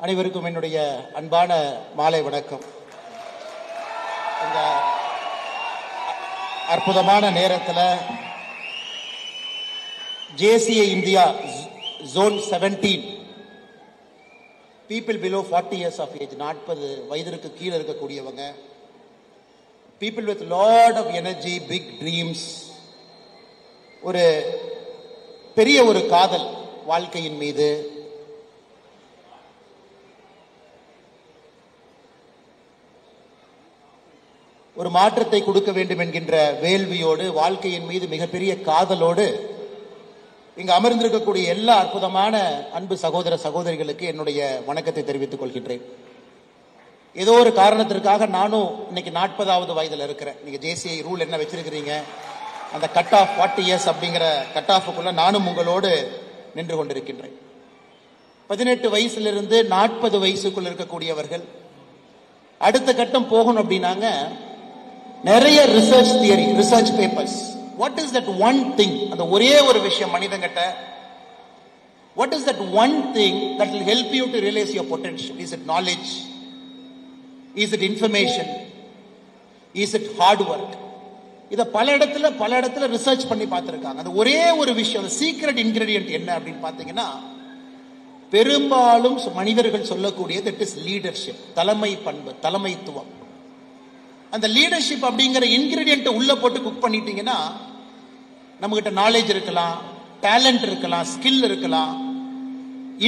அனைவருக்கும் என்னுடைய அன்பான மாலை வணக்கம். இந்த அற்புதமான நேரத்தில் JCI India Zone 17 people below 40 years of age, 40 வயதிற்கு கீழே இருக்கக்கூடியவங்க, people with lot of energy, big dreams, ஒரு பெரிய ஒரு காதல் வாழ்க்கையின் மீது, ஒரு மாற்றத்தை கொடுக்க வேண்டும் என்கின்ற வேள்வியோடு, வாழ்க்கையின் மீது மிகப்பெரிய காதலோடு இங்கு அமர்ந்திருக்கக்கூடிய எல்லா அற்புதமான அன்பு சகோதர சகோதரிகளுக்கு என்னுடைய வணக்கத்தை தெரிவித்துக் கொள்கின்றேன். ஏதோ ஒரு காரணத்திற்காக நானும் இன்னைக்கு 40வது வயதில் இருக்கிறேன். நீங்க JCI ரூல் என்ன வச்சிருக்கிறீங்க, அந்த கட் ஆஃப் 40 இயர்ஸ் அப்படிங்கிற கட் ஆஃபுக்குள்ள நானும் உங்களோடு நின்று கொண்டிருக்கின்றேன். 18 வயசிலிருந்து 40 வயசுக்குள் இருக்கக்கூடியவர்கள் அடுத்த கட்டம் போகணும் அப்படின்னாங்க, நிறைய research theory, research papers. What is that one thing, அந்த ஒரே ஒரு விஷயம் மனிதங்கிட்ட, what is that one thing that will help you to realise your potential? Is it knowledge? Is it information? Is it hard work? இதை பல இடத்துல research பண்ணி பார்த்திருக்காங்க. அந்த ஒரே ஒரு விஷயம், சீக்ரெட் இன்கிரீடியன்ட் என்ன அப்படின்னு பார்த்தீங்கன்னா, பெரும்பாலும் மனிதர்கள் சொல்லக்கூடியது இட் இஸ் லீடர்ஷிப், தலைமை பண்பு, தலைமைத்துவம். அந்த லீடர்ஷிப் அப்படிங்கிற இன்கிரீடியன்ட் உள்ள போட்டு குக் பண்ணிட்டீங்கன்னா, நம்ம கிட்ட நாலேஜ் இருக்கலாம், டேலண்ட் இருக்கலாம், ஸ்கில் இருக்கலாம்,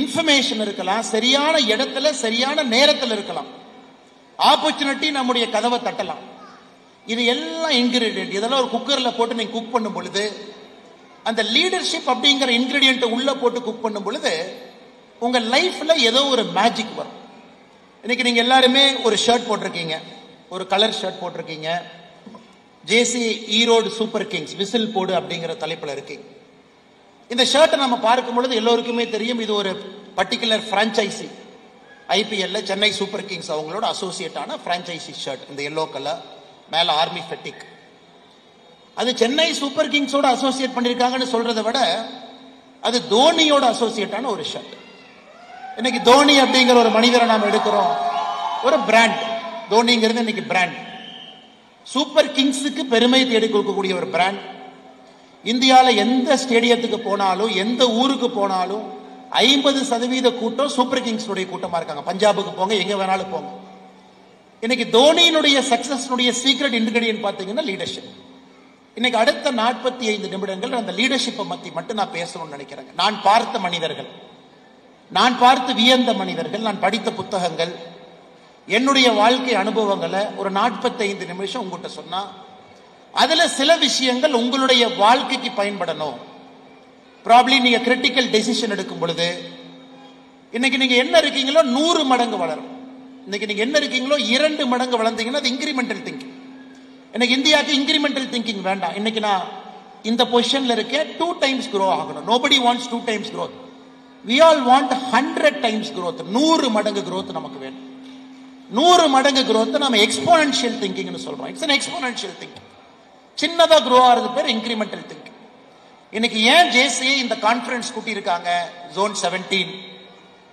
இன்ஃபர்மேஷன் இருக்கலாம், சரியான இடத்துல சரியான நேரத்தில் இருக்கலாம், ஆப்பர்ச்சுனிட்டி நம்முடைய கதவை தட்டலாம். இது எல்லாம் இன்கிரீடியன்ட். இதெல்லாம் ஒரு குக்கர்ல போட்டு நீங்க குக் பண்ணும் பொழுது, அந்த லீடர்ஷிப் அப்படிங்கிற இன்கிரீடியன்ட் உள்ள போட்டு குக் பண்ணும் பொழுது உங்க லைஃப்ல ஏதோ ஒரு மேஜிக் வரும். இன்னைக்கு நீங்க எல்லாருமே ஒரு ஷர்ட் போட்டிருக்கீங்க, ஒரு கலர் ஷர்ட் போட்டிருக்கீங்க. JCI Erode super Kings whistle போடு அப்படிங்கிற தலைப்புல இருக்கு. இந்த ஷர்ட்டை நம்ம பார்க்கும் பொழுது எல்லோருக்குமே தெரியும், இது ஒரு particular franchisee. IPL Chennai super Kings அவங்களோட அசோசியேட் ஆன பிரான்ச்சைசி ஷர்ட். இந்த எல்லோ கலர், மேல ஆர்மி ஃபெட்டிக். அது சென்னை சூப்பர் கிங்ஸோட அசோசியேட் பண்ணிருக்காங்கன்னு சொல்றதை விட அது தோனியோட அசோசியேட் ஆன ஒரு ஷர்ட். இன்னைக்கு தோனி அப்படிங்கிற ஒரு மனிதரை நாம் எடுக்கிறோம், ஒரு பிராண்ட். தோனிங்கிறது இன்னைக்கு பிராண்ட். சூப்பர் கிங்ஸுக்கு பெருமை தேடி கொடுக்கக்கூடிய ஒரு பிராண்ட். இந்தியாவில் எந்த ஸ்டேடியத்துக்கு போனாலும், எந்த ஊருக்கு போனாலும் 50% கூட்டம் சூப்பர் கிங்ஸ் கூட்டமா இருக்காங்க. பஞ்சாபுக்கு போங்க, எங்க வேணாலும் போங்க. இன்னைக்கு தோனியினுடைய சக்சஸ்னுடைய சீக்ரெட் இன்கிரீடியன்ட் பாத்தீங்கன்னா லீடர்ஷிப். இன்னைக்கு அடுத்த 45 நிமிடங்கள் அந்த லீடர்ஷிப்பை பத்தி மட்டும் நான் பேசணும்னு நினைக்கிறேன். நான் பார்த்த மனிதர்கள், நான் பார்த்து வியந்த மனிதர்கள், நான் படித்த புத்தகங்கள், என்னுடைய வாழ்க்கை அனுபவங்களை ஒரு 45 நிமிஷம் உங்ககிட்ட சொன்னா, அதுல சில விஷயங்கள் உங்களுடைய வாழ்க்கைக்கு பயன்படணும். ப்ராப்ளி நீங்க கிரிட்டிக்கல் டெசிஷன் எடுக்கும் பொழுது, இன்னைக்கு நீங்க என்ன இருக்கீங்களோ 100 மடங்கு வளரும். இன்னைக்கு நீங்க என்ன இருக்கீங்களோ 2 மடங்கு வளர்ந்தீங்கன்னா அது இன்கிரிமெண்டல் திங்கிங். இன்னைக்கு இந்தியாவுக்கு இன்கிரிமெண்டல் திங்கிங் வேண்டாம். இன்னைக்கு நான் இந்த பொசிஷன்ல இருக்கேன், 2 times grow ஆகணும். nobody wants 2 times growth. we all want 100 times growth. 100 மடங்கு growth நமக்கு வேணும். 100 மடங்கு growth நம்ம எக்ஸ்போனன்ஷியல் திங்கிங்னு சொல்றோம். It's an exponential thinking. சின்னதா grow ஆறது பேர் இன்கிரிமெண்டல் திங்கிங். இன்னைக்கு ஏன் JCI இந்த கான்ஃபரன்ஸ் கூட்டி இருக்காங்க, Zone 17?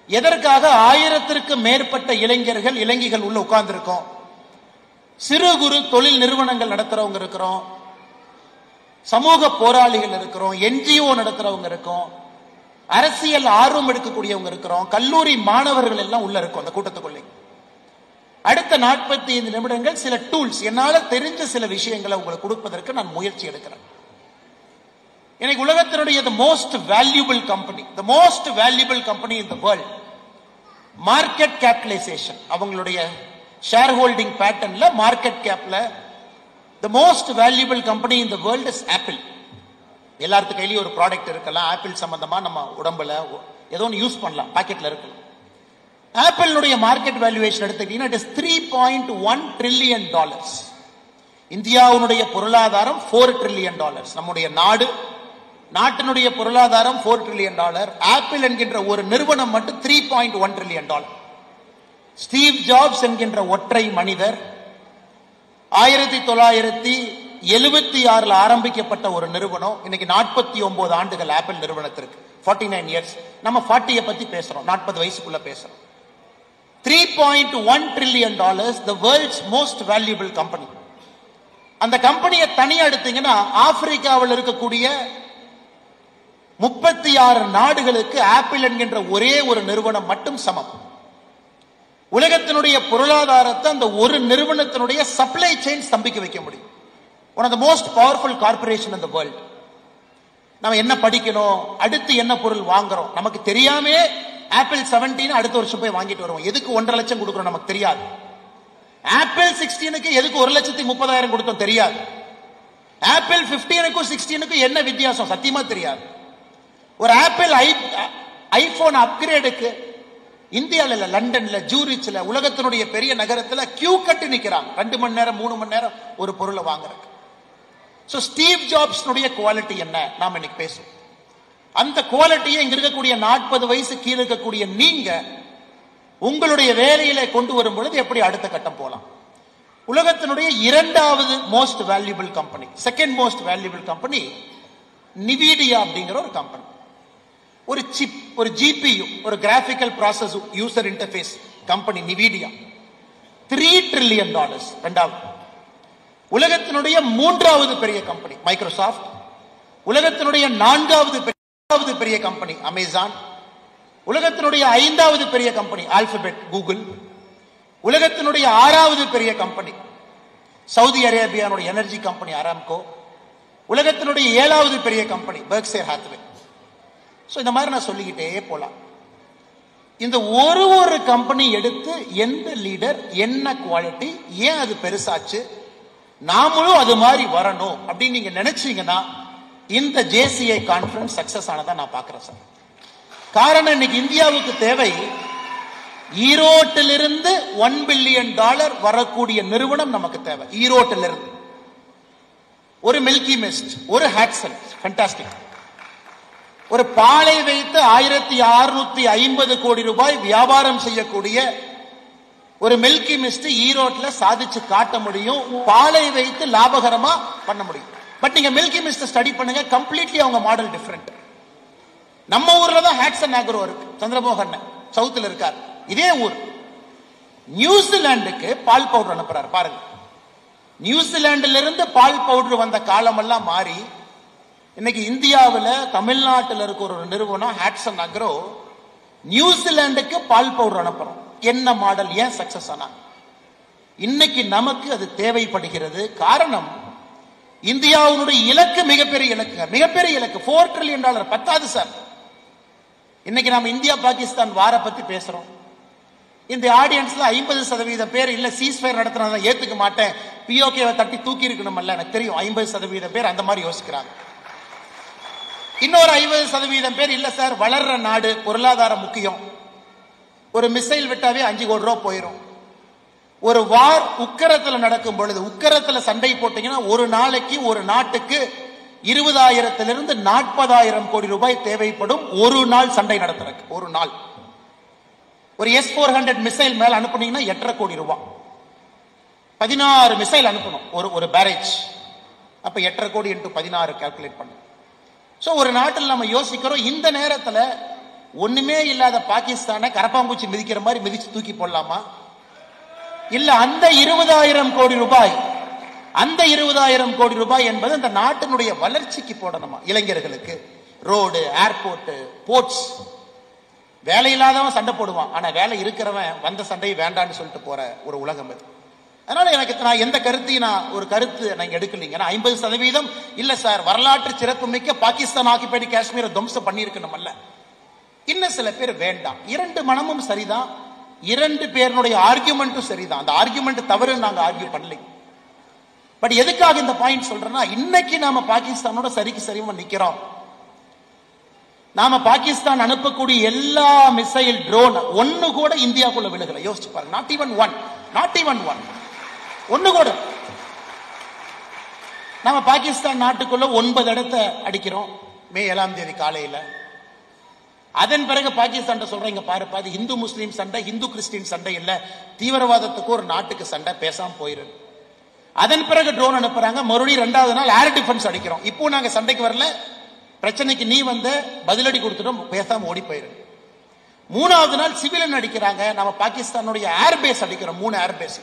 எதற்காக 1000ற்கு மேற்பட்ட இளைஞர்கள், இளைஞர்கள் உள்ள உட்கார்ந்து இருக்கோம். சிறு குறு தொழில் நிறுவனங்கள் நடத்துறவங்க இருக்கிறோம், சமூக போராளிகள் இருக்கிறோம், NGO நடத்துறவங்க இருக்கோம், அரசியல் ஆர்வம் எடுக்கக்கூடியவங்க இருக்கிறோம், கல்லூரி மாணவர்கள் எல்லாம் உள்ள இருக்கும் அந்த கூட்டத்துக்குள்ளே. அடுத்த 45 நிமிடங்கள் சில டூல்ஸ், என்னால தெரிஞ்ச சில விஷயங்களை உங்களுக்கு கொடுப்பதற்கு நான் முயற்சி எடுக்கிறேன். எனக்கு உலகத்தினுடைய the most valuable company, the most valuable company in the world, market capitalization, அவங்களுடைய ஷேர் ஹோல்டிங் பேட்டர்ன்ல மார்க்கெட் கேப்ல the most valuable company in the world is Apple. எல்லாத்துக்கும் கையில ஒரு ப்ராடக்ட் இருக்கலாம், ஆப்பிள் சம்பந்தமா நம்ம உடம்புல ஏதோ ஒன்று யூஸ் பண்ணலாம், பாக்கெட்ல இருக்கலாம். ஆப்பிளுடைய மார்க்கெட் வேல்யூவேஷன் எடுத்துக்கிட்டீங்கன்னா இட் இஸ் $3.1 trillion. இந்தியாவுடைய பொருளாதாரம் $4 trillion. நம்முடைய நாட்டினுடைய பொருளாதாரம் $4 trillion. ஆப்பிள் என்கின்ற ஒரு நிறுவனம் மட்டும் $3.1 trillion. ஸ்டீவ் ஜாப்ஸ் என்கின்ற ஒற்றை மனிதர் 1976 ஆரம்பிக்கப்பட்ட ஒரு நிறுவனம் இன்னைக்கு 49 ஆண்டுகள் ஆப்பிள் நிறுவனத்திற்கு, 49 years. நம்ம 40 பத்தி பேசுறோம், 40 வயசுக்குள்ள பேசுறோம். $3.1 trillion, the world's most valuable company. அந்த கம்பெனியை தனியா எடுத்தீங்கன்னா ஆப்பிரிக்காவில் இருக்கக்கூடிய 36 நாடுகளுக்கு ஆப்பிள் என்கின்ற ஒரே ஒரு நிறுவனம் மட்டும் சமம். உலகத்தினுடைய பொருளாதாரத்தை அந்த ஒரு நிறுவனத்தினுடைய சப்ளை செயின் ஸ்தம்பிக்க வைக்க முடியும். One of the most powerful corporation in the world. நம்ம என்ன படிக்கணும், அடுத்து என்ன பொருள் வாங்குறோம் நமக்கு தெரியாமே ஆப்பிள் 17 அடுத்த வருஷம் போய் வாங்கிட்டு வருவோம். எதுக்கு 1.5 லட்சம் கொடுக்குறோம் நமக்கு தெரியாது. ஆப்பிள் 16க்கு எதுக்கு 1,30,000 கொடுத்தோம் தெரியாது. ஆப்பிள் 15க்கும் 16க்கும் என்ன வித்தியாசம் சத்தியமா தெரியாது. ஒரு ஆப்பிள் ஐபோன் அப்கிரேடுக்கு இந்தியாவில் இல்ல, லண்டன்ல, ஜூரிச்ல, உலகத்தினுடைய பெரிய நகரத்துல கியூ கட்டி நிக்கிறாங்க 2 மணி நேரம் 3 மணி நேரம் ஒரு பொருளை வாங்குறதுக்கு. சோ ஸ்டீவ் ஜாப்ஸ் குவாலிட்டி என்ன நாம இன்னைக்கு பேசுவோம். அந்த குவாலிட்டியை இங்க இருக்கக்கூடிய 40 வயசு கீழே இருக்கக்கூடிய நீங்க உங்களுடைய வேலையில கொண்டு வரும் பொழுது எப்படி அடுத்த கட்டம் போலாம். உலகத்தினுடைய 2வது most valuable company, second most valuable company நிவிடியா அப்படிங்கிற ஒரு கம்பெனி. ஒரு சிப், ஒரு ஜிபியு, ஒரு graphical process user interface company நிவிடியா. $3 trillion. 2வது. உலகத்தினுடைய 3வது பெரிய கம்பெனி மைக்ரோசாஃப்ட். உலகத்தினுடைய 4வது பெரிய கம்பெனி அமேசான். உலகத்தினுடைய 5வது பெரிய கம்பெனி ஆல்பபெட் கூகுள். உலகத்தினுடைய 6வது பெரிய கம்பெனி சவுதி அரேபியாவுடைய எனர்ஜி கம்பெனி அராம்கோ. உலகத்தினுடைய 7வது பெரிய கம்பெனி பெர்க்ஷையர் ஹாத்வே. சோ இந்த மாதிரி நான் சொல்லிக்கிட்டே போலாம். இந்த ஒரு கம்பெனி எடுத்து எந்த லீடர் என்ன குவாலிட்டி, ஏன் அது பெருசாச்சு, நாமளும் அது மாதிரி வரணும் அப்படின்னு நீங்க நினைச்சீங்கன்னா இந்த ஜேசிஐ கான்ஃபரன்ஸ் சக்சஸ் ஆனதா நான் பார்க்கிறேன் சார். காரணம் இன்னைக்கு இந்தியாவுக்கு தேவை ஈரோட்டிலிருந்து $1 பில்லியன் வரக்கூடிய நிறுவனம் நமக்கு தேவை. ஈரோட்டிலிருந்து ஒரு மில்கி மிஸ்ட், ஒரு ஹாட்சன், ஃபேண்டாஸ்டிக். ஒரு பாலை வைத்து 1650 கோடி ரூபாய் வியாபாரம் செய்யக்கூடிய ஒரு மில்கி மிஸ்ட் ஈரோட்ல சாதிச்சு காட்ட முடியும். பாலை வைத்து லாபகரமா பண்ண முடியும். பட் நீங்க மில்கி மிஸ்ட் ஸ்டடி பண்ணுங்க, கம்ப்ளீட்லி அவங்க மாடல் டிஃபரெண்ட். நம்ம ஊர்ல தான் ஹாட்சன் ஆக்ரோ இருக்கு, சந்திரமோகன் சவுத்துல இருக்கார். இதே ஊர் நியூசிலாந்துக்கு பால் பவுடர் அனுப்புறாரு பாருங்க. நியூசிலாந்துல இருந்து பால் பவுடர் வந்த காலமெல்லாம் மாறி இன்னைக்கு இந்தியாவில் தமிழ்நாட்டில் இருக்க ஒரு நிறுவனம் ஹாட்சன் அக்ரோ நியூசிலாந்துக்கு பால் பவுடர் அனுப்புறோம். என்ன மாடல், ஏன் சக்சஸ் ஆனா? இன்னைக்கு நமக்கு அது தேவைப்படுகிறது. காரணம் இந்தியாவுடைய இலக்கு மிகப்பெரிய இலக்குங்க, மிகப்பெரிய இலக்கு. $4 trillion பத்தாது சார். இன்னைக்கு நாம இந்தியா பாகிஸ்தான் வார பத்தி பேசுறோம். இந்த ஆடியன்ஸ்ல 50% பேர் இல்ல சீஸ்ஃபயர் நடத்தினா ஏத்துக்க மாட்டேன், பிஓகேவை தட்டி தூக்கி இருக்கணும். எனக்கு தெரியும் 50% பேர் அந்த மாதிரி யோசிக்கிறாங்க. இன்னொரு 50% பேர் இல்ல சார், வளர்ற நாடு, பொருளாதாரம் முக்கியம், ஒரு மிசைல் விட்டாவே 5 கோடி ரூபாய் போயிடும். ஒரு வார் உக்கரத்துல நடக்கும் பொழுது, உக்கரத்துல சண்டை போட்டீங்கன்னா ஒரு நாளைக்கு ஒரு நாட்டுக்கு 20,000 to 40,000 கோடி ரூபாய் தேவைப்படும். ஒரு நாள் சண்டை நடத்துறதுக்கு. ஒரு நாள் ஒரு S-400 மிசைல் மேல அனுப்புனீங்கன்னா 8.5 கோடி ரூபாய். 16 மிசைல் அனுப்பணும் ஒரு பேரேஜ். அப்ப 8.5 கோடி into 16 கால்குலேட் பண்ணும். சோ ஒரு நாட்டில் நம்ம யோசிக்கிறோம், இந்த நேரத்தில் ஒண்ணுமே இல்லாத பாகிஸ்தானை கரப்பாம்பூச்சி மிதிக்கிற மாதிரி மிதிச்சு தூக்கி போடலாமா? இல்ல அந்த 20,000 கோடி ரூபாய், அந்த 20,000 கோடி ரூபாய் என்பது அந்த நாட்டினுடைய வளர்ச்சிக்கு போடணுமா? இளைஞர்களுக்கு ரோடு, ஏர்போர்ட், போர்ட்ஸ். வேலை இல்லாதவன் சண்டை போடுவான், ஆனா வேலை இருக்கிறவன் வந்த சண்டையை வேண்டான்னு சொல்லிட்டு போற ஒரு உலகம் இது. அதனால எனக்கு நான் எந்த கருத்தையும் ஒரு கருத்து நான் எடுக்கலீங்க. 50% இல்ல சார், வரலாற்று சிறப்பு மிக்க பாகிஸ்தான் ஆக்கிபைடு காஷ்மீரை துவம்சம் பண்ணியிருக்கணும் அல்ல. இன்னும் சில பேர் வேண்டாம். 2 மனமும் சரிதான், 2 பேருடைய ஆர்கியூமெண்ட்டும் சரிதான். அந்த ஆர்கியூமெண்ட் தவறு நாங்க ஆர்கியூ பண்ணல. பட் எதுக்காக இந்த பாயிண்ட் சொல்றேன்னா, இன்னைக்கு நாம பாகிஸ்தானோட சரிக்கு சரிவா நிக்கிறோம். நாம பாகிஸ்தான் அனுப்பக்கூடிய எல்லா மிசைல், ட்ரோன் ஒன்னு கூட இந்தியாக்குள்ள விழுகல. யோசிச்சு பாருங்க. Not even one. ஒண்ணு கூட. நம்ம பாகிஸ்தான் நாட்டுக்குள்ள 9 இடத்தை அடிக்கிறோம் மே 7ஆம் தேதி காலையில. அதன் பிறகு பாகிஸ்தான் சொல்றீங்க பாரு, பாது இந்து முஸ்லீம் சண்டை, இந்து கிறிஸ்டின் சண்டை இல்ல, தீவிரவாதத்துக்கு ஒரு நாட்டுக்கு சண்டை, பேசாம போயிரு. அதன் பிறகு ட்ரோன் அனுப்புறாங்க, மறுபடியும் 2வது நாள் ஏர் டிஃபென்ஸ் அடிக்கிறோம். இப்போ நாங்க சண்டைக்கு வரல, பிரச்சனைக்கு நீ வந்து பதிலடி கொடுத்துட்டோம், பேசாம ஓடி போயிரு. மூணாவது நாள் சிவிலியன் அடிக்கிறாங்க, நம்ம பாகிஸ்தானுடைய ஏர்பேஸ் அடிக்கிறோம், 3 ஏர்பேஸ்.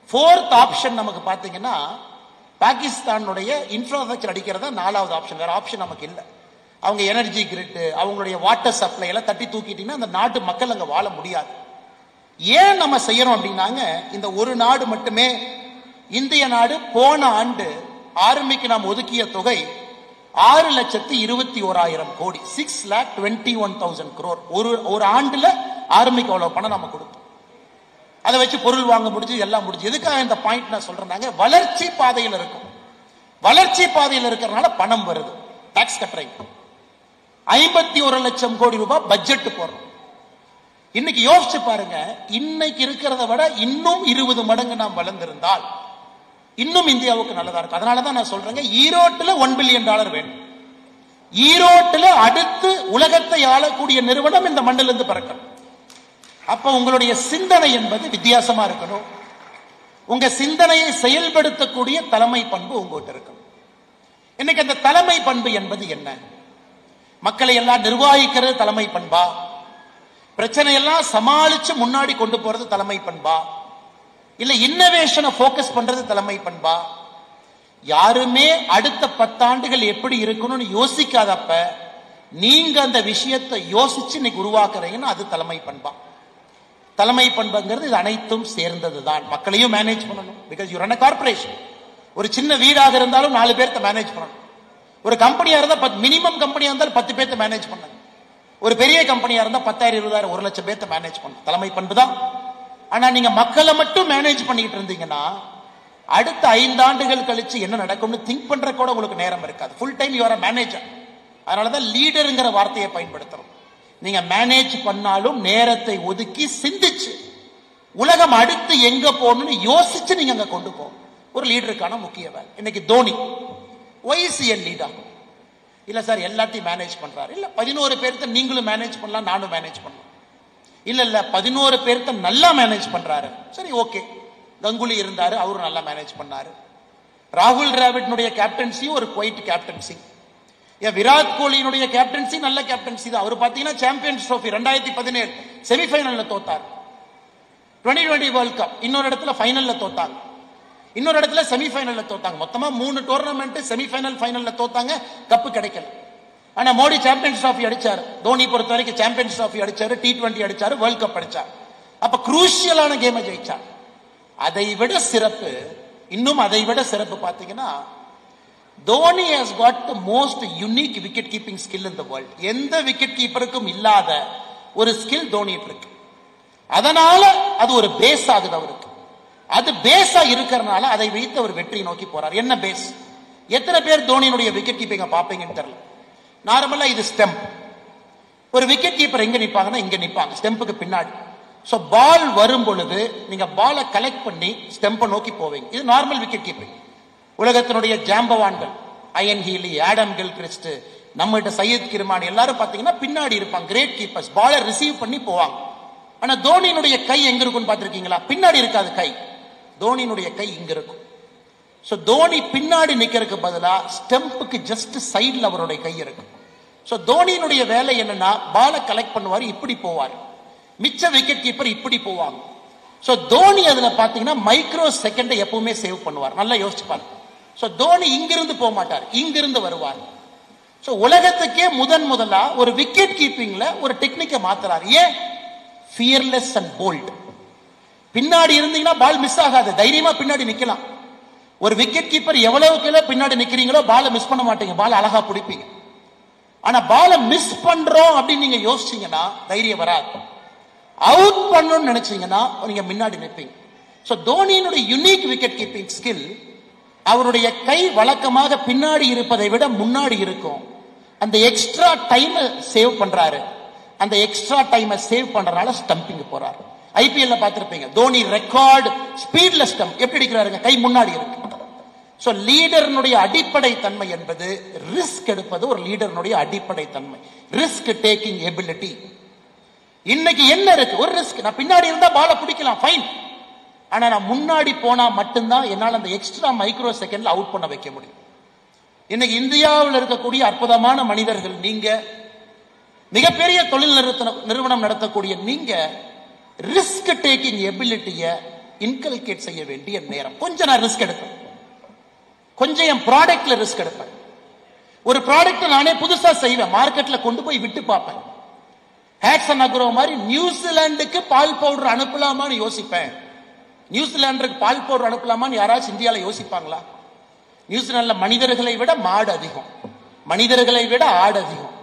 ஃபோர்த் ஆப்ஷன் நமக்கு பாத்தீங்கன்னா பாகிஸ்தானுடைய இன்ஃப்ராஸ்ட்ரக்சர் அடிக்கிறதா 4வது ஆப்ஷன். வேற ஆப்ஷன் நமக்கு இல்லை. அவங்க எனர்ஜி கிரிட், அவங்களுடைய வாட்டர் சப்ளை எல்லாம் தட்டி தூக்கிட்டீங்கன்னா அந்த நாட்டு மக்கள் அங்க வாழ முடியாது. ஏன் நம்ம செய்யறோம் அப்படின்னாங்க, இந்த ஒரு நாடு மட்டுமே, இந்திய நாடு போன ஆண்டு ஆர்மிக்கு நாம் ஒதுக்கிய தொகை 6,21,000 கோடி, 6,21,000 crore. ஒரு ஆண்டுல ஆர்மிக்கு அவ்வளவு பணம் நம்ம கொடுத்தோம். அதை வச்சு பொருள் வாங்க முடிஞ்சு, எல்லாம் முடிஞ்சு. எதுக்காக இந்த பாயிண்ட் நான் சொல்றேன்னாங்க, வளர்ச்சி பாதையில் இருக்கும். வளர்ச்சி பாதையில் இருக்கிறதுனால பணம் வருது, டாக்ஸ் கட்டுறீங்க. 51 லட்சம் கோடி ரூபாய் பட்ஜெட் போடுறோம். இன்னைக்கு யோசிச்சு பாருங்க, இன்னைக்கு இருக்கிறத விட இன்னும் 20 மடங்கு நாம் வளர்ந்திருந்தால் இன்னும் இந்தியாவுக்கு நல்லதா இருக்கும். அதனாலதான் நான் சொல்றேங்க, ஈரோட்டுல $1 பில்லியன் வேணும். ஈரோட்டுல அடுத்து உலகத்தை ஆளக்கூடிய நிறுவனம் இந்த மண்ணிலிருந்து பிறக்கணும். அப்ப உங்களுடைய சிந்தனை என்பது வித்தியாசமா இருக்கணும். உங்க சிந்தனையை செயல்படுத்தக்கூடிய தலைமை பண்பு உங்ககிட்ட இருக்கணும். இன்னைக்கு அந்த தலைமை பண்பு என்பது என்ன? மக்களை எல்லாம் நிர்வகிக்கிறது தலைமை பண்பா? பிரச்சனை எல்லாம் சமாளிச்சு முன்னாடி கொண்டு போறது தலைமை பண்பா? இல்ல இன்னோவேஷனை போக்கஸ் பண்றது தலைமை பண்பா? யாருமே அடுத்த 10 ஆண்டுகள் எப்படி இருக்கணும்னு யோசிக்காதப்ப நீங்க அந்த விஷயத்தை யோசிச்சு இன்னைக்கு உருவாக்குறீங்கன்னா அது தலைமை பண்பா? தலைமை பண்புங்கிறது இது அனைத்தும் சேர்ந்ததுதான். மக்களையும் மேனேஜ் பண்ணணும், because you run a corporation. ஒரு சின்ன வீடாக இருந்தாலும் 4 பேர்த்த மேனேஜ் பண்ணணும். ஒரு கம்பெனியா இருந்தா மினிமம் கம்பெனியா இருந்தாலும் 10 பேர்த்த மேனேஜ் பண்ணணும். ஒரு பெரிய கம்பெனியா இருந்தா 10,000, 20,000, 1 லட்சம் பேர்த்த மேனேஜ் பண்ணணும். தலைமை பண்பு தான். ஆனா நீங்க மக்களை மட்டும் மேனேஜ் பண்ணிட்டு இருந்தீங்கன்னா அடுத்த 5 ஆண்டுகள் கழிச்சு என்ன நடக்கும்னு திங்க் பண்ற கூட உங்களுக்கு நேரம் இருக்காது. Full time you are a manager. அதனாலதான் லீடருங்கிற வார்த்தையை பயன்படுத்துறோம். நீங்க மேனேஜ் பண்ணாலும் நேரத்தை ஒதுக்கி சிந்திச்சு உலகம் அடுத்து எங்க போகணும்னு யோசிச்சு நீங்க அங்க கொண்டு போகணும். ஒரு லீடருக்கான முக்கிய வேலை. இன்னைக்கு தோனி ஒய்சிஎல் லீடர் இல்ல சார், எல்லாத்தையும் மேனேஜ் பண்றாரு. இல்ல 11 பேர்த்த நீங்களும் மேனேஜ் பண்ணலாம், நானும் மேனேஜ் பண்ணலாம். இல்ல 11 பேர்த்த நல்லா மேனேஜ் பண்றாரு. சரி, ஓகே. கங்குலி இருந்தாரு, அவரும் நல்லா மேனேஜ் பண்ணாரு. ராகுல் டிராவிட்னுடைய கேப்டன்சி ஒரு குவைட் கேப்டன்சி. விராட் கோலியினுடைய கேப்டன்சி நல்ல கேப்டன்சி தான். அவர் பாத்தீங்கன்னா சாம்பியன்ஸ் ட்ரோஃபி 2017 செமிஃபைனல்ல தோத்தார். 2020 வேர்ல்ட் கப் இன்னொரு இடத்துல ஃபைனல்ல தோத்தாங்க, இன்னொரு இடத்துல செமிஃபைனல்ல தோத்தாங்க. மொத்தமா 3 டோர்னமெண்ட் செமிஃபைனல், ஃபைனல்ல தோத்தாங்க, கப்பு கிடைக்கல. ஆனா மோடி சாம்பியன்ஸ் ட்ராஃபி அடிச்சாரு. தோனி பொறுத்த வரைக்கும் சாம்பியன்ஸ் ட்ராஃபி அடிச்சாரு, T20 அடிச்சாரு, வேர்ல்ட் கப் அடிச்சாரு. அப்ப குரூஷியலான கேமை ஜெயிச்சார். அதை விட சிறப்பு, இன்னும் அதை விட சிறப்பு பாத்தீங்கன்னா, Dhoni has got the most unique wicket keeping skill in the world. எந்த விக்கெட் கீப்பருக்கும் இல்லாத ஒரு ஸ்கில் தோனிட்டு இருக்கு. அதனால அது ஒரு பேஸ் ஆகுது அவருக்கு. அது பேஸா இருக்கிறதுனால அதை வைத்து அவர் வெற்றி நோக்கி போறார். என்ன பேஸ்? எத்தனை பேர் தோனியினுடைய விக்கெட் கீப்பிங்க பாப்பீங்கன்னு தெரியல. நார்மலா இது ஸ்டெம்ப். ஒரு விக்கெட் கீப்பர் எங்க நிப்பாங்கன்னா இங்க நிப்பாங்க, ஸ்டெம்புக்கு பின்னாடி. சோ பால் வரும் பொழுது நீங்க பாலை கலெக்ட் பண்ணி ஸ்டெம்பை நோக்கி போவீங்க. இது நார்மல் விக்கெட் கீப்பிங். உலகத்தினுடைய ஜாம்பவான்கள், அயன் ஹீலி, ஆடம் கில்கிறிஸ்ட், நம்மகிட்ட சையத் கிர்மானி எல்லாரும் பாத்தீங்கன்னா பின்னாடி இருப்பாங்க, கிரேட் கீப்பர்ஸ். பாலை ரிசீவ் பண்ணி போவாங்க. ஆனா தோனியினுடைய கை எங்க இருக்கும்னு பாத்திருக்கீங்களா? பின்னாடி இருக்காது கை. தோனியினுடைய கை இங்க இருக்கும். சோ தோனி பின்னாடி நிக்கிறதுக்கு பதிலா ஸ்டெம்புக்கு ஜஸ்ட் சைட்ல அவருடைய கை இருக்கு. சோ தோனியினுடைய வேலை என்னன்னா, பாலை கலெக்ட் பண்ணுவாரு, இப்படி போவார். மிச்ச விக்கெட் கீப்பர் இப்படி போவாங்க. சோ தோனி அதுல பாத்தீங்கன்னா மைக்ரோ செகண்ட் எப்பவுமே சேவ் பண்ணுவார். நல்லா யோசிச்சு பாருங்க. சோ தோனி இங்கிருந்து போக மாட்டார், இங்கிருந்து வருவார். சோ உலகத்துக்கே முதலா ஒரு விக்கெட் கீப்பிங்ல ஒரு டெக்னிக்கை மாத்துறாரு. ஏன்? Fearless and bold. பின்னாடி இருந்தீங்கன்னா பால் மிஸ் ஆகாது, தைரியமா பின்னாடி நிக்கலாம். ஒரு விக்கெட் கீப்பர் எவ்வளவுக்கு பின்னாடி நிக்கிறீங்களோ பாலை மிஸ் பண்ண மாட்டீங்க, பால் அழகா பிடிப்பீங்க. ஆனா பாலை மிஸ் பண்றோம் அப்படின்னு நீங்க யோசிச்சீங்கன்னா தைரியம் வராது. அவுட் பண்ணணும்னு நினைச்சீங்கன்னா நீங்க முன்னாடி நிற்பீங்க. சோ தோனியினுடைய யூனிக் விக்கெட் கீப்பிங் ஸ்கில், அவருடைய கை வழக்கமாக பின்னாடி இருப்பதை விட முன்னாடி இருக்கும். அந்த எக்ஸ்ட்ரா டைம் சேவ் பண்றாரு. அந்த எக்ஸ்ட்ரா டைம் சேவ் பண்றதுனால ஸ்டம்பிங் போறாரு. ஐபிஎல்ல பார்த்திருப்பீங்க, தோனி ரெக்கார்ட் ஸ்பீட்ல ஸ்டம்ப் எப்படி அடிக்கிறாருங்க, கை முன்னாடி இருக்கு. சோ லீடர்னுடைய அடிப்படை தன்மை என்பது ரிஸ்க் எடுப்பது. ஒரு லீடர்னுடைய அடிப்படை தன்மை ரிஸ்க் டேக்கிங் எபிலிட்டி. இன்னைக்கு என்ன இருக்கு? ஒரு ரிஸ்க். நான் பின்னாடி இருந்தா பால பிடிக்கலாம், ஃபைன். ஆனா நான் முன்னாடி போனா மட்டும்தான் என்னால் அந்த எக்ஸ்ட்ரா மைக்ரோ செகண்ட்ல அவுட் பண்ண வைக்க முடியும். இன்னைக்கு இந்தியாவில் இருக்கக்கூடிய அற்புதமான மனிதர்கள், நீங்க மிகப்பெரிய தொழில் நிறுவனம் நடத்தக்கூடிய நீங்க ரிஸ்க் டேக்கிங் எபிலிட்டிய இன்கல்கேட் செய்ய வேண்டிய நேரம். கொஞ்சம் நான் ரிஸ்க் எடுப்பேன், கொஞ்சம் என் ப்ராடக்ட்ல ரிஸ்க் எடுப்பேன். ஒரு ப்ராடக்ட் நானே புதுசா செய்வேன், மார்க்கெட்ல கொண்டு போய் விட்டு பார்ப்பேன். ஹேட்சன் அக்ரோ மாதிரி நியூசிலாந்துக்கு பால் பவுடர் அனுப்பலாமான்னு யோசிப்பேன். நியூசிலாந்துக்கு பால் பவுடர் அனுப்பலாமான்னு யாராச்சும் இந்தியாவில் யோசிப்பாங்களா? நியூசிலாந்துல மனிதர்களை விட மாடு அதிகம், மனிதர்களை விட ஆடு அதிகம்.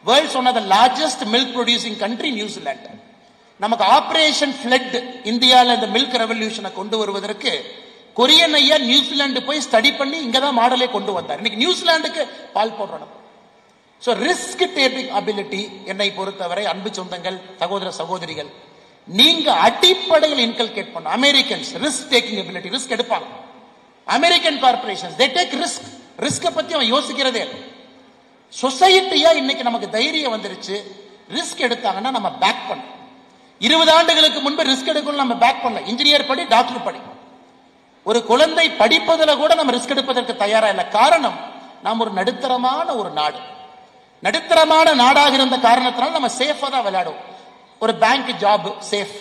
World's one of the largest milk producing country New Zealand. நமக்கு ஆபரேஷன் ஃபிளட் இந்தியாவில் இந்த மில்க் ரெவல்யூஷனை கொண்டு வருவதற்கு கொரியன் ஐயா நியூசிலாந்து போய் ஸ்டடி பண்ணி இங்கதான் மாடலே கொண்டு வந்தார். இன்னைக்கு நியூசிலாந்துக்கு பால் powder. So risk taking ability என்னை பொறுத்தவரை அன்பு சொந்தங்கள், சகோதர சகோதரிகள், நீங்க அடிப்படையில் இன்கல்கேட் பண்ண. Americans risk taking ability, risk எடுப்பாங்க. American corporations they take risk. ரிஸ்க பத்தி அவன் யோசிக்கிறதே. சொசைட்டியா இன்னைக்கு நமக்கு தைரியம் வந்துருச்சு. ரிஸ்க் எடுத்தாங்கன்னா நம்ம பேக் பண்ண. 20 ஆண்டுகளுக்கு முன்பு ரிஸ்க் எடுக்கணும், நம்ம பேக் பண்ணல. இன்ஜினியர் படி, டாக்டர் படி. ஒரு குழந்தை படிப்பதில் கூட நம்ம ரிஸ்க் எடுப்பதற்கு தயாரா இல்லை. காரணம், நாம் ஒரு நடுத்தரமான ஒரு நாடு. நடுத்தரமான நாடாக இருந்த காரணத்தினால் நம்ம சேஃபா தான் விளையாடுவோம். ஒரு பேங்க் ஜாப் சேஃப்,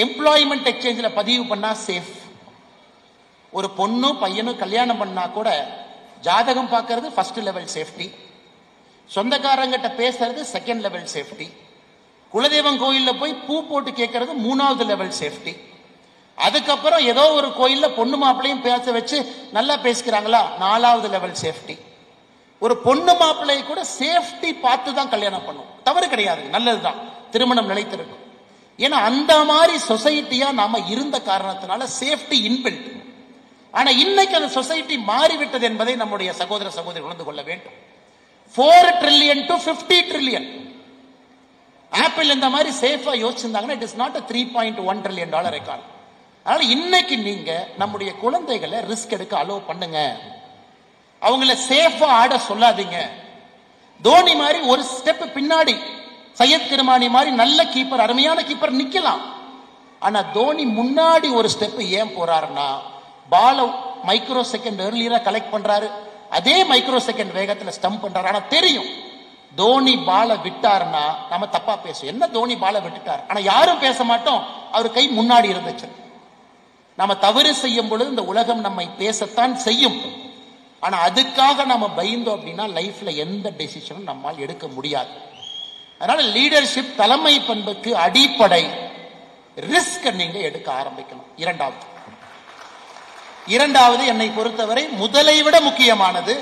எம்ப்ளாய்மெண்ட் எக்ஸ்சேஞ்சில் பதிவு பண்ணா சேஃப். ஒரு பொண்ணும் பையனும் கல்யாணம் பண்ணா கூட ஜாதகம் பார்க்கறது ஃபர்ஸ்ட் லெவல் சேஃப்டி, சொந்தக்காரங்கிட்ட பேசுறது செகண்ட் லெவல் சேஃப்டி, குலதெய்வம் கோயில்ல போய் பூ போட்டு கேட்கறது 3வது லெவல் சேஃப்டி. அதுக்கப்புறம் ஏதோ ஒரு கோயில்ல பொண்ணு மாப்பிள்ளையும் பேச வச்சு நல்லா பேசிக்கிறாங்களா, 4வது லெவல் சேஃப்டி. ஒரு பொண்ணு மாப்பிள்ளை கூட சேஃப்டி பார்த்து தான் கல்யாணம் பண்ணும். தவறு கிடையாது, நல்லதுதான், திருமணம் நிலைத்திருக்கும். ஏன்னா அந்த மாதிரி சொசைட்டியா நாம இருந்த காரணத்தினால சேஃப்டி இன்பில்ட். ஆனா இன்னைக்கு அந்த சொசைட்டி மாறிவிட்டது என்பதை நம்முடைய சகோதர சகோதரி உணர்ந்து கொள்ள வேண்டும். 4 trillion to 50 trillion. ஆப்பிள் இந்த மாதிரி சேஃபா யோசிச்சிருந்தாங்கன்னா it is not a $3.1 trillion economy. அதனால இன்னைக்கு நீங்க நம்முடைய குழந்தைகளை ரிஸ்க் எடுக்க அலோவ் பண்ணுங்க. அவங்கள சேஃபா ஆட சொல்லாதீங்க. தோனி மாதிரி ஒரு ஸ்டெப் பின்னாடி, சையத் கிருமானி மாதிரி நல்ல கீப்பர், அருமையான கீப்பர் நிக்கலாம். ஆனா தோனி முன்னாடி ஒரு ஸ்டெப் ஏன் போறாருன்னா, பால மைக்ரோ செகண்ட் ஏர்லியரா கலெக்ட் பண்றாரு, அதே மைக்ரோ செகண்ட் வேகத்துல ஸ்டம்ப் பண்றாரு. ஆனா தெரியும் தோனி பால விட்டாருன்னா நம்ம தப்பா பேசுவோம். என்ன தோனி பால விட்டுட்டார், ஆனா யாரும் பேச மாட்டோம், அவர் கை முன்னாடி இருந்துச்சு. நம்ம தவறு செய்யும் பொழுது இந்த உலகம் நம்மை பேசத்தான் செய்யும். ஆனா அதுக்காக நம்ம பயந்தோம் அப்படின்னா லைஃப்ல எந்த டெசிஷனும் நம்மால் எடுக்க முடியாது. அதனால லீடர்ஷிப், தலைமை பண்புக்கு அடிப்படை ரிஸ்க் நீங்க எடுக்க ஆரம்பிக்கணும். இரண்டாவது என்னை பொறுத்தவரை முதலை விட முக்கியமானது,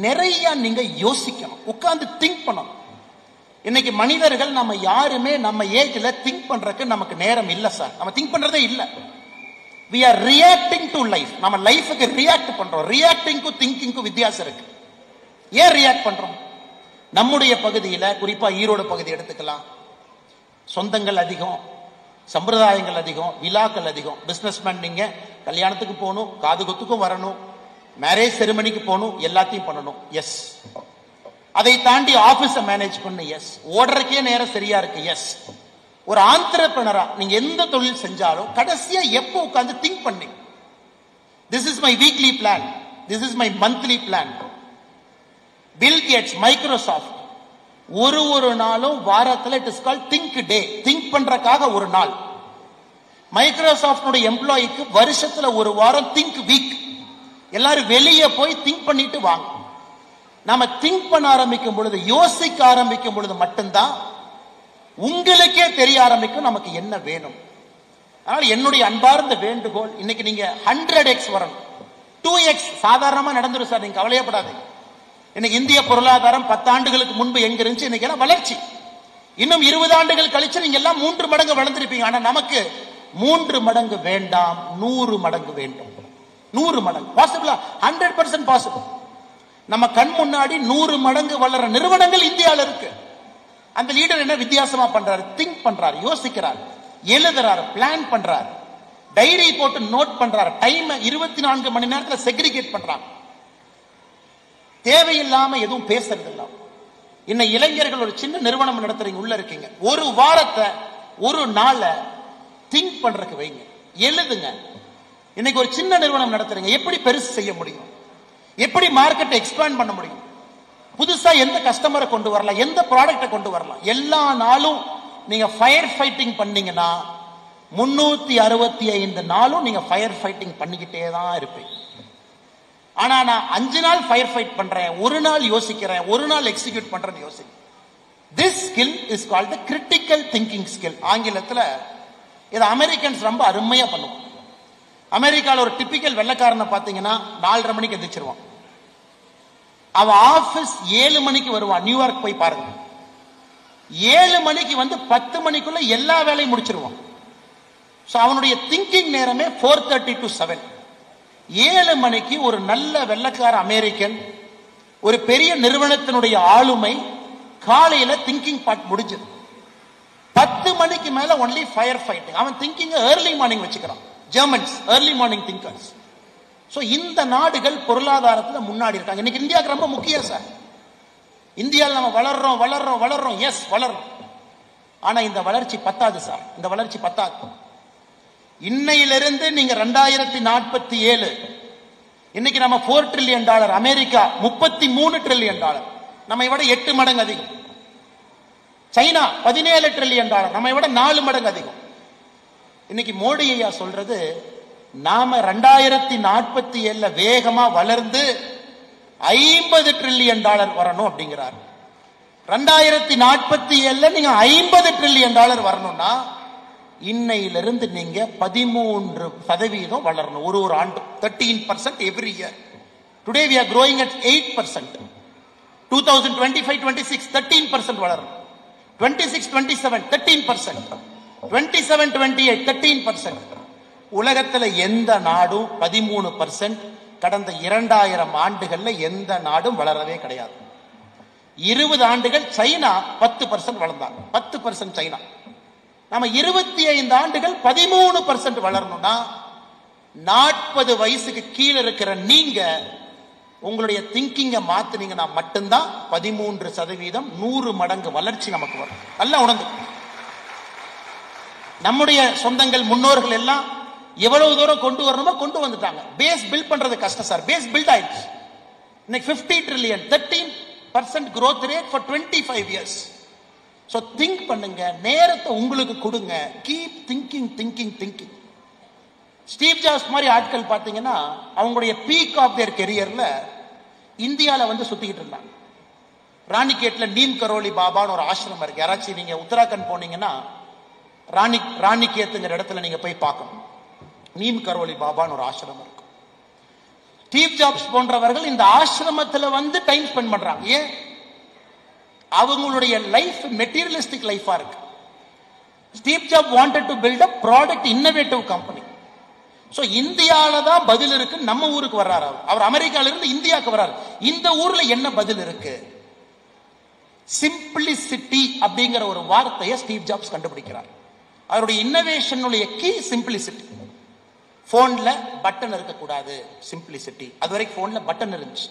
நிறைய நீங்க யோசிக்கணும், உட்கார்ந்து திங்க் பண்ணணும். இன்னைக்கு மனிதர்கள் நம்ம யாருமே நம்ம ஏஜ்ல திங்க் பண்றதுக்கு நமக்கு நேரம் இல்ல சார். நம்ம திங்க் பண்றதே இல்ல. we are reacting to life. நம்ம லைஃபுக்கு ரியாக்ட் பண்றோம். ரியாக்டிங்க்கும் திங்கிங்க்கும் வித்தியாசம் இருக்கு. ஏன் ரியாக்ட் பண்றோம்? நம்முடைய பகுதியில, குறிப்பா ஈரோடு பகுதி எடுத்துக்கலாம், சொந்தங்கள் அதிகம், சம்பிரதாயங்கள் அதிகம், விழாக்கள் அதிகம். பிசினஸ்மேன் நீங்க கல்யாணத்துக்கு போகணும், காது குத்துக்கும் வரணும், மேரேஜ் செரிமனிக்கு போகணும், எல்லாத்தையும் பண்ணணும். எஸ். அதை தாண்டி ஆபீஸ மேனேஜ் பண்ணு. எஸ். ஓடுறதுக்கே நேரம் சரியா இருக்கு. எஸ். ஒரு ஆண்டர்பிரனரா நீங்க எந்த தொழில் செஞ்சாலும் கடைசியா எப்போ உட்கார்ந்து திங்க் பண்ணி, this is my weekly plan, this is my monthly plan. Bill Gates, Microsoft ஒரு நாளும் வாரத்தில் it is called think day. Think பண்றதுக்காக ஒரு நாள். மைக்ரோசாஃப்ட் எம்ப்ளாய்க்கு வருஷத்துல ஒரு வாரம் திங்க் வீக். எல்லாரும் வெளியே போய் திங்க் பண்ணிட்டு வாங்க. நாம திங்க் பண்ண ஆரம்பிக்கும் பொழுது, யோசிக்க ஆரம்பிக்கும் பொழுது மட்டும்தான் உங்களுக்கே தெரிய ஆரம்பிக்கும் நமக்கு என்ன வேணும். அதனால என்னுடைய அன்பார்ந்த வேண்டுகோள், இன்னைக்கு நீங்க 100x வரணும். 2x சாதாரணமா நடந்துரும் சார், நீங்க கவலையப்படாதீங்க. இன்னைக்கு இந்திய பொருளாதாரம் 10 ஆண்டுகளுக்கு முன்பு எங்க இருந்துச்சு, இன்னைக்கு எல்லாம் வளர்ச்சி. இன்னும் 20 ஆண்டுகள் கழிச்சு நீங்க எல்லாம் 3 மடங்கு வளர்ந்திருப்பீங்க. ஆனா நமக்கு 3 மடங்கு வேண்டாம், 100 மடங்கு வேண்டும். 100 மடங்கு பாசிபிளா? 100% பாசிபிள். நம்ம கண் முன்னாடி 100 மடங்கு வளர நிறுவனங்கள் இந்தியாவில் இருக்கு. அந்த லீடர் என்ன வித்தியாசமா பண்றாரு? திங்க் பண்றாரு, யோசிக்கிறார், எழுதுறாரு, பிளான் பண்றாரு, டைரி போட்டு நோட் பண்றாரு, டைம் 24 மணி நேரத்துல செக்ரிகேட் பண்றாங்க, தேவையில்லாம எதுவும் பேசுறது இல்ல. இன்னை இளைஞர்கள் ஒரு சின்ன நிறுவனம் நடத்துறீங்க, உள்ள இருக்கீங்க, ஒரு வாரத்தை, ஒரு நாளை திங்க் பண்றதுக்கு வைங்க, எழுதுங்க. இன்னைக்கு ஒரு சின்ன நிறுவனம் நடத்துறீங்க, எப்படி பெருசு செய்ய முடியும், எப்படி மார்க்கெட்டை எக்ஸ்பேண்ட் பண்ண முடியும், புதுசா எந்த கஸ்டமரை கொண்டு வரலாம், எந்த ப்ராடக்டை கொண்டு வரலாம். எல்லா நாளும் நீங்க ஃபயர் ஃபைட்டிங் பண்ணீங்கன்னா 365 நாளும் நீங்க ஃபயர் ஃபைட்டிங் பண்ணிக்கிட்டே தான் இருப்பீங்க. ஆனா நான் 5 நாள் ஃபயர் ஃபைட் பண்றேன், ஒரு நாள் யோசிக்கிறேன், ஒரு நாள் எக்ஸிக்யூட் பண்றேன்னு யோசிக்கிறேன். This skill is called the critical thinking skill. ஆங்கிலத்துல இது அமெரிக்கன்ஸ் ரொம்ப அருமையா பண்ணுவாங்க. அமெரிக்கால ஒரு டிபிக்கல் வெள்ளைக்காரனை பாத்தீங்கன்னா 4:30 மணிக்கு எந்திரிச்சிருவான். அவன் ஆபீஸ் 7 மணிக்கு வருவான். நியூயார்க் போய் பாருங்க. 7 மணிக்கு வந்து 10 மணிக்குள்ள எல்லா வேலையும் முடிச்சிருவான். அவனுடைய திங்கிங் நேரமே 4:30 to 7. 7 மணிக்கு ஒரு நல்ல வெள்ளைக்கார அமெரிக்கன், ஒரு பெரிய நிறுவனத்தினுடைய ஆளுமை காலையில திங்கிங் பார்ட் முடிஞ்சது. 10 மணிக்கு மேல ஒன்லி ஃபயர் ஃபைட்டிங். அவன் திங்கிங் ஏர்லி மார்னிங் வச்சுக்கிறான். Germans early morning thinkers. இந்த நாடுகள் பொருளாதாரத்தில் முன்னாடி இருக்காங்க. இன்னைக்கு இந்தியாவுக்கு ரொம்ப முக்கியம் சார். இந்தியாவில் நம்ம வளர்றோம் வளர்றோம் வளர்றோம், எஸ் வளர்றோம். ஆனா இந்த வளர்ச்சி பத்தாது சார், இந்த வளர்ச்சி பத்தாது. இன்னையிலிருந்து நீங்க 2047 இன்னைக்கு நம்ம $4 trillion, அமெரிக்கா $33 trillion, நம்மை விட 8 மடங்கு அதிகம். சைனா $17 trillion, நம்மை விட 4 மடங்கு அதிகம். இன்னைக்கு மோடி ஐயா சொல்றது, நாம 2047 வேகமா வளர்ந்து $50 trillion வரணும் அப்படிங்கிறார். 2047 நீங்க $50 trillion வரணும்னா இன்னையிலிருந்து நீங்க 13% வளரணும். ஒரு ஆண்டு 13% every year. Today we are growing at 8%. 2025-26 13% வளரணும். 26-27 13%. 27-28 13%. உலகத்துல எந்த நாடும் 13% கடந்த 2000 ஆண்டுகள்ல எந்த நாடும் வளரவே கிடையாது. 20 ஆண்டுகள் சைனா 10% வளர்ந்தாங்க. 10% சைனா. நம்ம 25 ஆண்டுகள் 13% வளரணும்னா 40 வயசுக்கு கீழே இருக்கிற நீங்க உங்களுடைய திங்கிங்க மாத்தினீங்கன்னா மட்டும்தான் 13% 100 மடங்கு வளர்ச்சி நமக்கு வரும். நல்லா உணர்ந்து. நம்முடைய சொந்தங்கள் முன்னோர்கள் எல்லாம் எவ்வளவு தூரம் கொண்டு வரணுமோ கொண்டு வந்துட்டாங்க. பேஸ் பில்ட் பண்றது கஷ்டம் சார். பேஸ் பில்ட் ஆயிடுச்சு. இன்னைக்கு 50 trillion 13% growth rate for 25 years. So think பண்ணுங்க, நேரத்தை உங்களுக்கு கொடுங்க. Keep thinking thinking thinking. Steve jobs மாதிரி ஆட்கள் பாத்தீங்கன்னா அவங்களுடைய பீக் ஆஃப் தேர் கெரியர்ல இந்தியால வந்து சுத்திக்கிட்டு இருந்தாங்க. ராணிகேட்ல நீம் கரோலி பாபான்னு ஒரு ஆசிரமம் இருக்கு. யாராச்சும் நீங்க உத்தராகண்ட் போனீங்கன்னா ராணிகேத்துங்கிற இடத்துல நீங்க போய் பார்க்கணும். நீம் கரோலி பாபான்னு ஒரு ஆசிரமம் இருக்கு. ஸ்டீவ் ஜாப்ஸ் போன்றவர்கள் இந்த ஆசிரமத்துல வந்து டைம் ஸ்பெண்ட் பண்றாங்க. ஏன்? அவங்களுடைய லைஃப் மெட்டீரியலிஸ்டிக் லைஃபா இருக்கு. Steve Job wanted to build a product innovative company. So இந்தியால தான் பதில் இருக்கு. நம்ம ஊருக்கு வர்றாரு. அவர் அமெரிக்கால இருந்து இந்தியாவுக்கு வர்றாரு. இந்த ஊர்ல என்ன பதில் இருக்கு? சிம்பிளிசிட்டி அப்படிங்கிற ஒரு வார்த்தையை ஸ்டீவ் ஜாப்ஸ் கண்டுபிடிக்கிறார். அவருடைய இன்னோவேஷனுடைய கீ சிம்பிளிசிட்டி. போன்ல பட்டன் இருக்கக்கூடாது, சிம்பிளிசிட்டி. அது வரைக்கும் போன்ல பட்டன் இருந்துச்சு.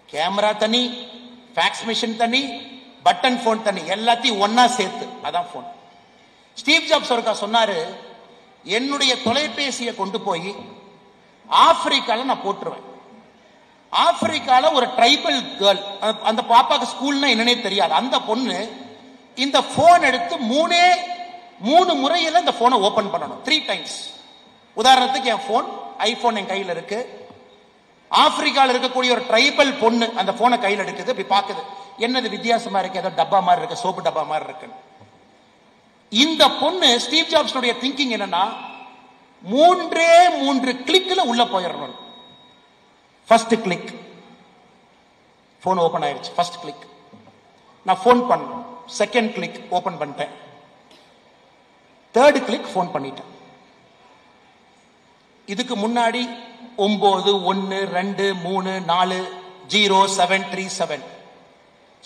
கேமரா தனி, ஃபேக்ஸ் மிஷின் தனி, பட்டன் போன் தனி, எல்லாத்தையும் ஒன்னா சேர்த்து அதான் போன். ஸ்டீவ் ஜாப்ஸ் ஒருக்கா சொன்னாரு, என்னுடைய தொலைபேசியை கொண்டு போய் ஆப்பிரிக்கால நான் போட்டுருவேன். ஆப்பிரிக்கால ஒரு ட்ரைபல் கேர்ள், அந்த பாப்பாக்கு ஸ்கூல்னா என்னன்னே தெரியாது. அந்த பொண்ணு இந்த போன் எடுத்து 3 முறையில இந்த போனை ஓபன் பண்ணணும். 3 times. உதாரணத்துக்கு என் போன் ஐபோன் என் கையில் இருக்கு. ஆப்பிரிக்கால இருக்கக்கூடிய ஒரு ட்ரைபல் பொண்ணு அந்த போனை கையில் எடுக்குது. இப்படி பாக்குது, என்னது வித்தியாசமா இருக்கு, ஏதோ டப்பா மாதிரி இருக்கு, சோப்பு டப்பா மாதிரி இருக்கு. இந்த பொண்ணு ஸ்டீவ் ஜாப்ஸ் திங்கிங் என்னன்னா, 3 கிளிக்ல உள்ள போயிடணும். ஃபர்ஸ்ட் கிளிக், போன் ஓபன் ஆயிடுச்சு. ஃபர்ஸ்ட் கிளிக், நான் போன் பண்ணேன். செகண்ட் கிளிக், ஓபன் பண்ணிட்டேன். தேர்ட் கிளிக், போன் பண்ணிட்டேன். இதுக்கு முன்னாடி 9 1 2 3 4 0 7 3 7.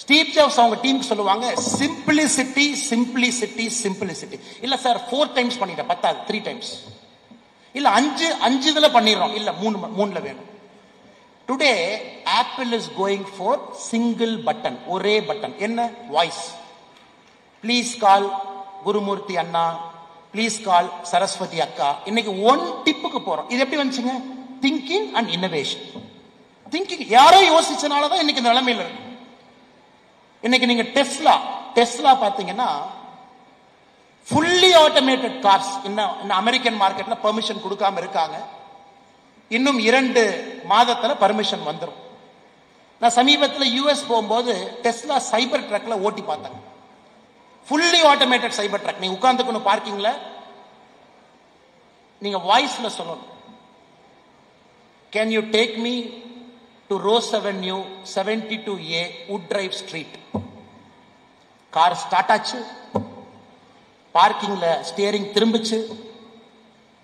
ஸ்டீவ் ஜாப்ஸ் அவங்க டீமுக்கு சொல்லுவாங்க, சிம்பிளிசிட்டி சிம்பிளிசிட்டி சிம்பிளிசிட்டி. இல்ல சார் 4 times பண்ணிட்டேன், பத்தாது, 3 times. இல்ல 5 இதுல பண்ணிடுறோம், இல்ல 3ல வேணும். Today Apple is going for single button, ஒரே பட்டன். என்ன? வாய்ஸ். ப்ளீஸ் கால் குருமூர்த்தி அண்ணா, ப்ளீஸ் கால் சரஸ்வதி அக்கா. இன்னைக்கு 1 டிப்புக்கு போறோம். இது எப்படி வந்துச்சுங்க? Thinking and innovation. திங்கிங் யாரோ யோசிச்சனாலதான் இன்னைக்கு இந்த நிலைமையில இருக்கு. இன்னைக்கு நீங்க டெஸ்லா பாத்தீங்கன்னா ஃபுல்லி ஆட்டோமேட்டட் கார்ஸ் இன்னும் அமெரிக்கன் மார்க்கெட்ல பெர்மிஷன் கொடுக்காம இருக்காங்க. இன்னும் 2 மாதத்துல பர்மிஷன் வந்துடும். நான் சமீபத்தில் யூஎஸ் போகும்போது டெஸ்லா சைபர் ட்ரக்ல ஓட்டி பார்த்தேன். ஃபுல்லி ஆட்டோமேட்டட் சைபர் ட்ரக். நீங்க உட்கார்ந்துக்கணும் பார்க்கிங்ல, நீங்க வாய்ஸ்ல சொல்லணும், can you take me to rose avenue 72A would drive street. Car start ஆச்சு, பார்க்கிங்ல ஸ்டியரிங் திரும்பிச்சு,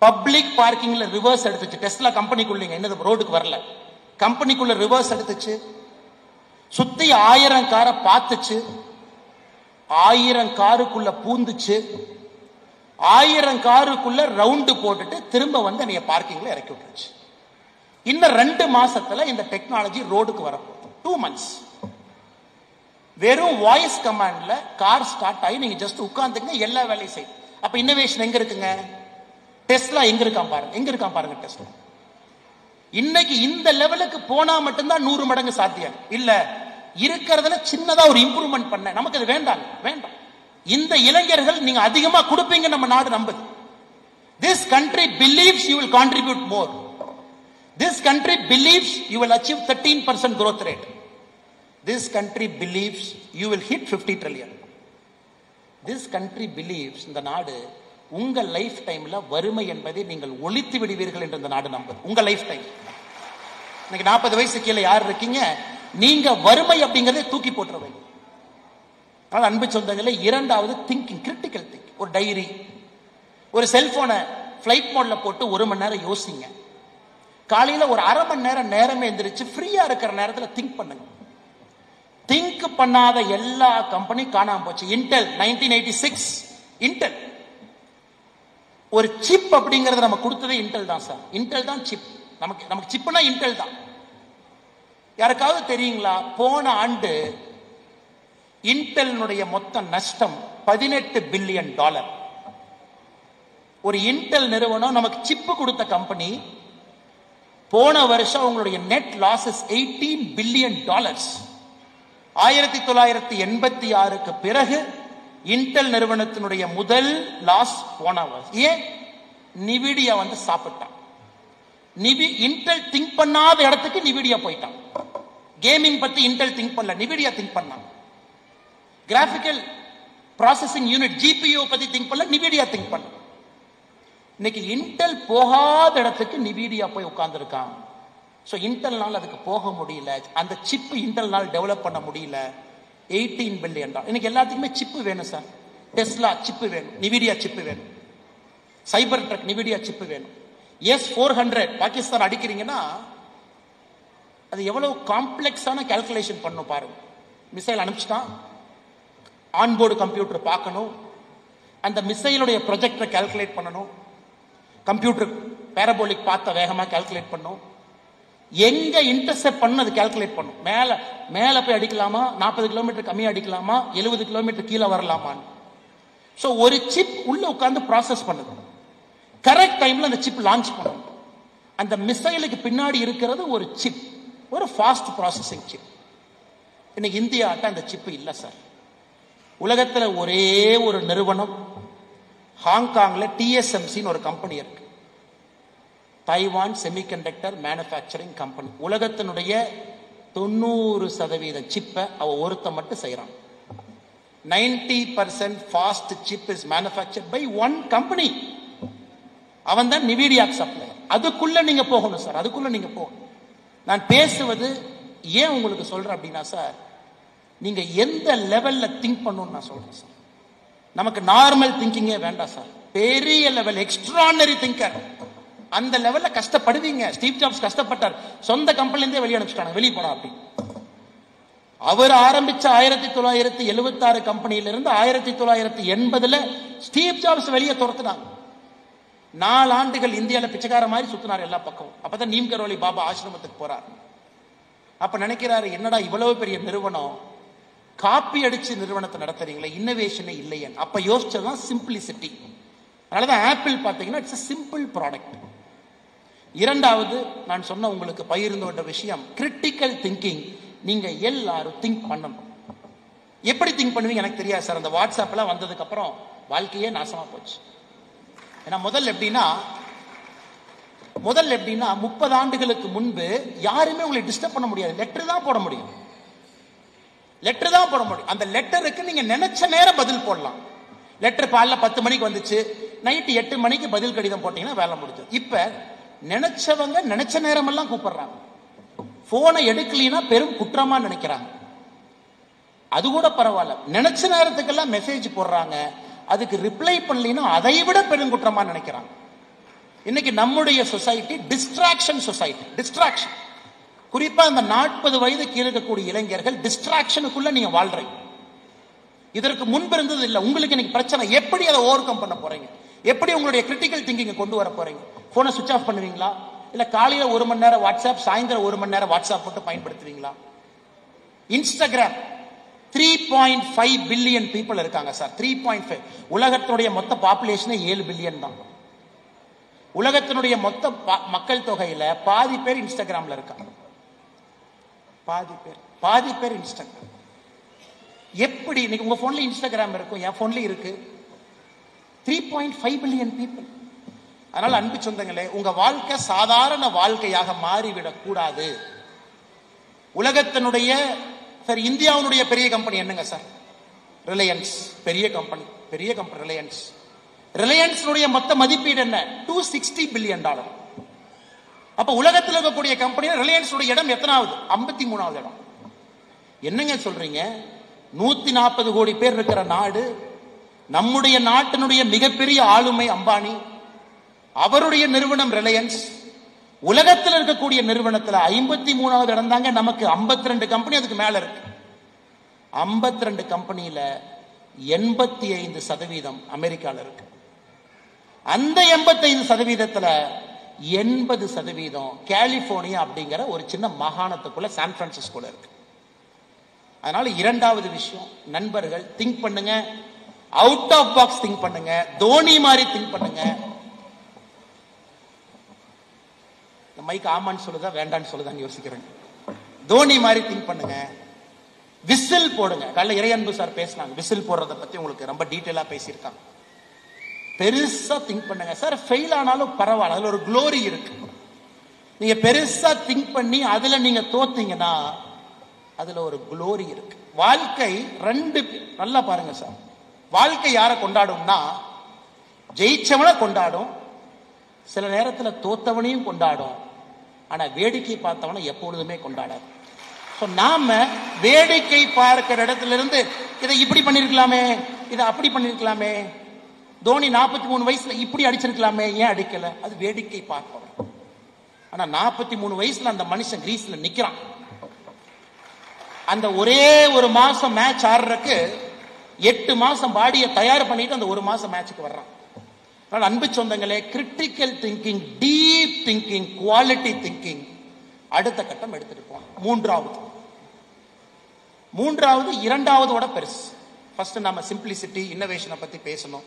பப்ளிக் பார்க்கிங்ல ரிவர்ஸ் எடுத்துச்சு. டெஸ்லா கம்பெனிக்குள்ளீங்க, என்னது ரோடுக்கு வரல, கம்பெனிக்குள்ள ரிவர்ஸ் எடுத்துச்சு, சுத்தி 1000 காரை பார்த்துச்சு, 1000 காருக்குள்ள பூந்துச்சு, 1000 காருக்குள்ள ரவுண்டு போட்டுட்டு திரும்ப வந்து என்னைய பார்க்கிங்ல இறக்கி விட்டுருச்சு. இன்னும் 2 மாசத்துல இந்த டெக்னாலஜி ரோடுக்கு வரப்போகுது. 2 months. வெறும் வாய்ஸ் கமாண்ட்ல கார் ஸ்டார்ட் ஆகி நீங்க ஜஸ்ட் உட்கார்ந்துங்க, எல்லா வேலையும் செய்யும். அப்ப இன்னோவேஷன் எங்க இருக்குங்க? டெஸ்லா எங்க இருக்கான் பாருங்க. டெஸ்லா இன்னைக்கு இந்த லெவலுக்கு போனா மட்டும்தான் 100 மடங்கு சாத்தியம். இல்ல இருக்கிறதுல சின்னதா ஒரு இம்ப்ரூவ்மெண்ட் பண்ண, நமக்கு அது வேண்டாம். இந்த இளைஞர்கள் நீங்க அதிகமா கொடுப்பீங்க, நம்ம நாடு நம்புது. This country believes you will contribute more. This country believes you will achieve 13% growth rate. This country believes you will hit 50 trillion. This country believes இந்த நாடு உங்க லைஃப் டைம்ல வறுமை என்பதை நீங்கள் ஒழித்து விடுவீர்கள் என்று இந்த நாடு நம்புது. உங்க லைஃப் டைம். இன்னைக்கு 40 வயசு கீழே யார் இருக்கீங்க, நீங்க வறுமை அப்படிங்கறதை தூக்கி போட்டுருவீங்க. ஆனால் அன்பு சொந்தங்களே, 2வது திங்கிங், கிரிட்டிக்கல் திங்க். ஒரு டைரி, ஒரு செல்போனை பிளைட் மோட்ல போட்டு 1 மணி நேரம் யோசிங்க. காலையில ஒரு 1/2 மணி நேரமே எந்திரிச்சு ஃப்ரீயா இருக்கிற நேரத்தில் திங்க் பண்ணுங்க. திங்க் பண்ணாத எல்லா கம்பெனி காணாம போச்சு. இன்டெல் 1986 இன்டெல் ஒரு சிப் அப்படிங்கறத நம்ம கொடுத்ததே இன்டெல் தான் சார். இன்டெல் தான் சிப். நமக்கு சிப்னா இன்டெல் தான். யாருக்காவது தெரியுங்களா, போன ஆண்டு இன்டெல்னுடைய மொத்த நஷ்டம் $18 பில்லியன். ஒரு இன்டெல் நிறுவனம் நமக்கு சிப் கொடுத்த கம்பெனி, போன வருஷம் அவங்களுடைய நெட் லாசஸ் $18 பில்லியன். 1986க்கு பிறகு இன்டெல் நிறுவனத்தினுடைய முதல் லாஸ் போன வருஷம். ஏன்? நிவிடியா வந்து சாப்பிட்டான். இன்டெல் திங்க் பண்ணாத இடத்துக்கு நிவிடியா போயிட்டான். கேமிங் பத்தி இன்டெல் திங்க் பண்ணல, நிவிடியா திங்க் பண்ணான். கிராபிக்கல் ப்ராசஸிங் யூனிட் ஜிபியூ பத்தி திங்க் பண்ணல, நிவிடியா திங்க் பண்ண. இன்னைக்கு இன்டெல் போகாத இடத்துக்கு நிவிடியா போய் உட்கார்ந்து இருக்கான். சோ இன்டெல்னால அதுக்கு போக முடியல, அந்த சிப் இன்டெல்னால டெவலப் பண்ண முடியல. $18 பில்லியன். இன்னைக்கு எல்லாத்துக்குமே சிப்பு வேணும் சார். டெஸ்லா சிப்பு வேணும், நிவிடியா சிப்பு வேணும், சைபர் ட்ரக் நிவிடியா சிப்பு வேணும். S-400 பாகிஸ்தான் அடிக்கிறீங்கன்னா அது எவ்வளவு காம்ப்ளெக்ஸான கால்குலேஷன் பண்ணும் பாருங்க. மிசைல் அனுப்பிச்சிட்டான், ஆன்போர்டு கம்ப்யூட்டர் பார்க்கணும், அந்த மிசைலுடைய ப்ரொஜெக்டரை கால்குலேட் பண்ணணும், கம்ப்யூட்டர் பேரபோலிக் பார்த்த வேகமா கால்குலேட் பண்ணும், எங்க இன்டர்செப்ட் பண்ணு அது கால்குலேட் பண்ணும். மேல போய் அடிக்கலாமா, 40 கிலோமீட்டர் கம்மியா அடிக்கலாமா, 70 கிலோமீட்டர் கீழே வரலாமான்னு. சோ ஒரு சிப் உள்ள உட்கார்ந்து ப்ராசஸ் பண்ணுது, கரெக்ட் டைம்ல அந்த சிப் லான்ச் பண்ணும். அந்த மிசைலுக்கு பின்னாடி இருக்கிறது ஒரு சிப், ஒரு ஃபாஸ்ட் ப்ராசஸிங் சிப். இன்னைக்கு இந்தியாட்ட அந்த சிப் இல்ல சார். உலகத்துல ஒரே ஒரு நிறுவனம் ஹாங்காங்ல TSMCன்னு ஒரு கம்பெனி இருக்கு, தைவான் செமிகண்டக்டர் மேனுஃபேக்சரிங் கம்பெனி. உலகத்தினுடைய 90% சிப்பை அவ ஒருத்த மட்டும் செய்யறான். 90% fast chip is manufactured by one company. அவன் தான் நிவிடியா சப்ளை. அதுக்குள்ள நீங்க போகணும் சார், அதுக்குள்ள நீங்க போகணும். நான் பேசுவது ஏன் உங்களுக்கு சொல்றேன் அப்படின்னா சார், நீங்க எந்த லெவல்ல திங்க் பண்ணணும்னு நான் சொல்றேன் சார். நமக்கு நார்மல் திங்கிங்கே வேண்டாம் சார், பெரிய லெவல் எக்ஸ்ட்ரானரி திங்கர். அந்த லெவல்ல கஷ்டப்படுவீங்க. ஸ்டீவ் ஜாப்ஸ் கஷ்டப்பட்டார், சொந்த கம்பெனில இருந்தே வெளியே அனுப்பிச்சிட்டாங்க, வெளியே போனா அப்படி. அவர் ஆரம்பிச்ச 1976 கம்பெனியில இருந்து 1980 ஸ்டீவ் ஜாப்ஸ் வெளியே துரத்துனாங்க. 4 ஆண்டுகள் இந்தியாவில் பிச்சைக்கார மாதிரி சுத்தினார் எல்லா பக்கம். அப்பதான் நீம் கரோலி பாபா ஆசிரமத்துக்கு போறார். அப்ப நினைக்கிறாரு, என்னடா இவ்வளவு பெரிய நிறுவனம் காப்பி அடிச்சு நிறுவனத்தை நடத்துறீங்களே, இன்னோவேஷனே இல்லையே. அப்ப யோசிச்சதுதான் சிம்பிளிசிட்டி. அதனாலதான் ஆப்பிள் பாத்தீங்கன்னா இட்ஸ் a சிம்பிள் ப்ராடக்ட். 2வது நான் சொன்ன உங்களுக்கு பகிர்ந்து கொண்ட விஷயம் கிரிட்டிக்கல் திங்கிங். நீங்க எல்லாரும் திங்க் பண்ணணும். எப்படி திங்க் பண்ணுவீங்க எனக்கு தெரியாது சார். அந்த வாட்ஸ்அப்லாம் வந்ததுக்கு அப்புறம் வாழ்க்கையே நாசமா போச்சு. ஏன்னா முதல்ல எப்படின்னா 30 ஆண்டுகளுக்கு முன்பு யாருமே உங்களை டிஸ்டர்ப் பண்ண முடியாது. லெட்டர் தான் போட முடியும். அந்த லெட்டருக்கு நீங்க நினைச்ச நேரம் பதில் போடலாம். லெட்டர் காலைல 10 மணிக்கு வந்துச்சு, நைட்டு 8 மணிக்கு பதில் கடிதம் போட்டீங்கன்னா வேலை முடிஞ்சது. இப்ப நினைச்சவங்க நினைச்ச நேரம் எல்லாம் கூப்பிடுறாங்க. போனை எடுக்கலனா பெரும் குற்றமா நினைக்கிறாங்க. அது கூட பரவாயில்ல, நினைச்ச நேரத்துக்கெல்லாம் மெசேஜ் போடுறாங்க. அதுக்கு ரிப்ளை பண்ணலனா அதை விட பெரும் குற்றமா நினைக்கிறாங்க. இன்னைக்கு நம்முடைய சொசைட்டி டிஸ்ட்ராக்ஷன் சொசைட்டி. டிஸ்ட்ராக்ஷன், குறிப்பா இந்த 40 வயது கீழே இருக்கக்கூடிய இளைஞர்கள் டிஸ்ட்ராக்ஷனுக்குள்ள நீங்க வாழ்றீங்க. இதற்கு முன்பு இருந்தது இல்ல. உங்களுக்கு இன்னைக்கு பிரச்சனை, எப்படி அதை ஓவர் கம் பண்ண போறீங்க? எப்படி உங்களுடைய கிரிட்டிக்கல் திங்கிங் கொண்டு வர போறீங்க? போனை சுவிட்ச் ஆஃப் பண்ணுவீங்களா? இல்ல காலையில 1 மணி நேரம் வாட்ஸ்அப், சாயந்தரம் 1 மணி நேரம் வாட்ஸ்அப் மட்டும் பயன்படுத்துவீங்களா? இன்ஸ்டாகிராம் 3.5 பில்லியன் பீப்புள் இருக்காங்க சார். 3.5. உலகத்தினுடைய மொத்த பாப்புலேஷனே 7 பில்லியன் தான். உலகத்தினுடைய மொத்த மக்கள் தொகையில பாதி பேர் இன்ஸ்டாகிராம்ல இருக்காங்க. பாதி பேர் இன்ஸ்டாகிராம். எப்படி இன்னைக்கு உங்க போன்ல இன்ஸ்டாகிராம் இருக்கும், என் போன்ல இருக்கு. 3.5 பில்லியன் பீப்புள். அதனால அன்பு சொந்தங்களே, உங்க வாழ்க்கை சாதாரண வாழ்க்கையாக மாறிவிடக் கூடாது. உலகத்தினுடைய சார், இந்தியாவுடைய பெரிய கம்பெனி என்னங்க சார்? ரிலையன்ஸ். பெரிய கம்பெனி ரிலையன்ஸ். ரிலையன்ஸ் மொத்த மதிப்பீடு என்ன? $260 பில்லியன். அப்ப உலகத்தில் இருக்கக்கூடிய கம்பெனி ரிலையன்ஸ் இடம் எத்தனாவது? 53வது இடம். என்னங்க சொல்றீங்க? 140 கோடி பேர் இருக்கிற நாடு. நம்முடைய நாட்டினுடைய மிகப்பெரிய ஆளுமை அம்பானி, அவருடைய நிறுவனம் ரிலையன்ஸ். உலகத்தில் இருக்கக்கூடிய நிறுவனத்தில் 53வது இடம் தாங்க. நமக்கு 52 கம்பெனி அதுக்கு மேல இருக்கு. 52 கம்பெனியில 85% அமெரிக்கால இருக்கு. அந்த 85%த்துல 80% கலிபோர்னியா அப்படிங்கிற ஒரு சின்ன மாகாணத்துக்குள்ள, சான் பிரான்சிஸ்கோல இருக்கு. அதனால இரண்டாவது விஷயம், நண்பர்கள் திங்க் பண்ணுங்க, அவுட் ஆஃப் பாக்ஸ் திங்க் பண்ணுங்க, தோனி மாதிரி திங்க் பண்ணுங்க. மைக் ஆமான்னு சொல்லுதா வேண்டான்னு சொல்லுதான்னு யோசிக்கிறேன். தோனி மாதிரி திங்க் பண்ணுங்க. விசில் போடுங்க. காலைல இறையன்பு சார் பேசினாங்க, விசில் போடுறத பத்தி உங்களுக்கு ரொம்ப டீட்டெயிலா பேசியிருக்காங்க. பெருசா திங்க் பண்ணுங்க சார். ஃபெயில் ஆனாலும் பரவாயில்ல, அதுல ஒரு க்ளோரி இருக்கு. நீங்க பெருசா திங்க் பண்ணி அதுல நீங்க தோத்தீங்கன்னா அதுல ஒரு க்ளோரி இருக்கு. வாழ்க்கை ரெண்டு, நல்லா பாருங்க சார். வாழ்க்கை யாரை கொண்டாடும்னா, ஜெயிச்சவனை கொண்டாடும், சில நேரத்தில் தோத்தவனையும் கொண்டாடும். ஆனா வேடிக்கை பார்த்தவனை எப்பொழுதுமே கொண்டாடாது. நாம வேடிக்கை பார்க்கிற இடத்துல இருந்து இதை இப்படி பண்ணிருக்கலாமே, இதை அப்படி பண்ணிருக்கலாமே, தோனி 43 வயசுல இப்படி அடிச்சிருக்கலாமே, ஏன் அடிக்கல, அது வேடிக்கை பார்ப்பவன். ஆனா 43 வயசுல அந்த மனுஷன் கிரீஸ்ல நிக்கிறான். அந்த ஒரே ஒரு மாசம் மேட்ச் ஆடுறதுக்கு 8 மாசம் பாடியை தயார் பண்ணிட்டு அந்த ஒரு மாசம் மேட்சுக்கு வர்றான். அன்பு சொந்தங்களே, critical thinking, deep thinking, quality thinking அடுத்த கட்டம் எடுத்துட்டு போனோம். மூன்றாவது இரண்டாவதோட பெருசு. ஃபர்ஸ்ட் நாம சிம்பிளிசிட்டி, இன்னோவேஷனை பத்தி பேசணும்.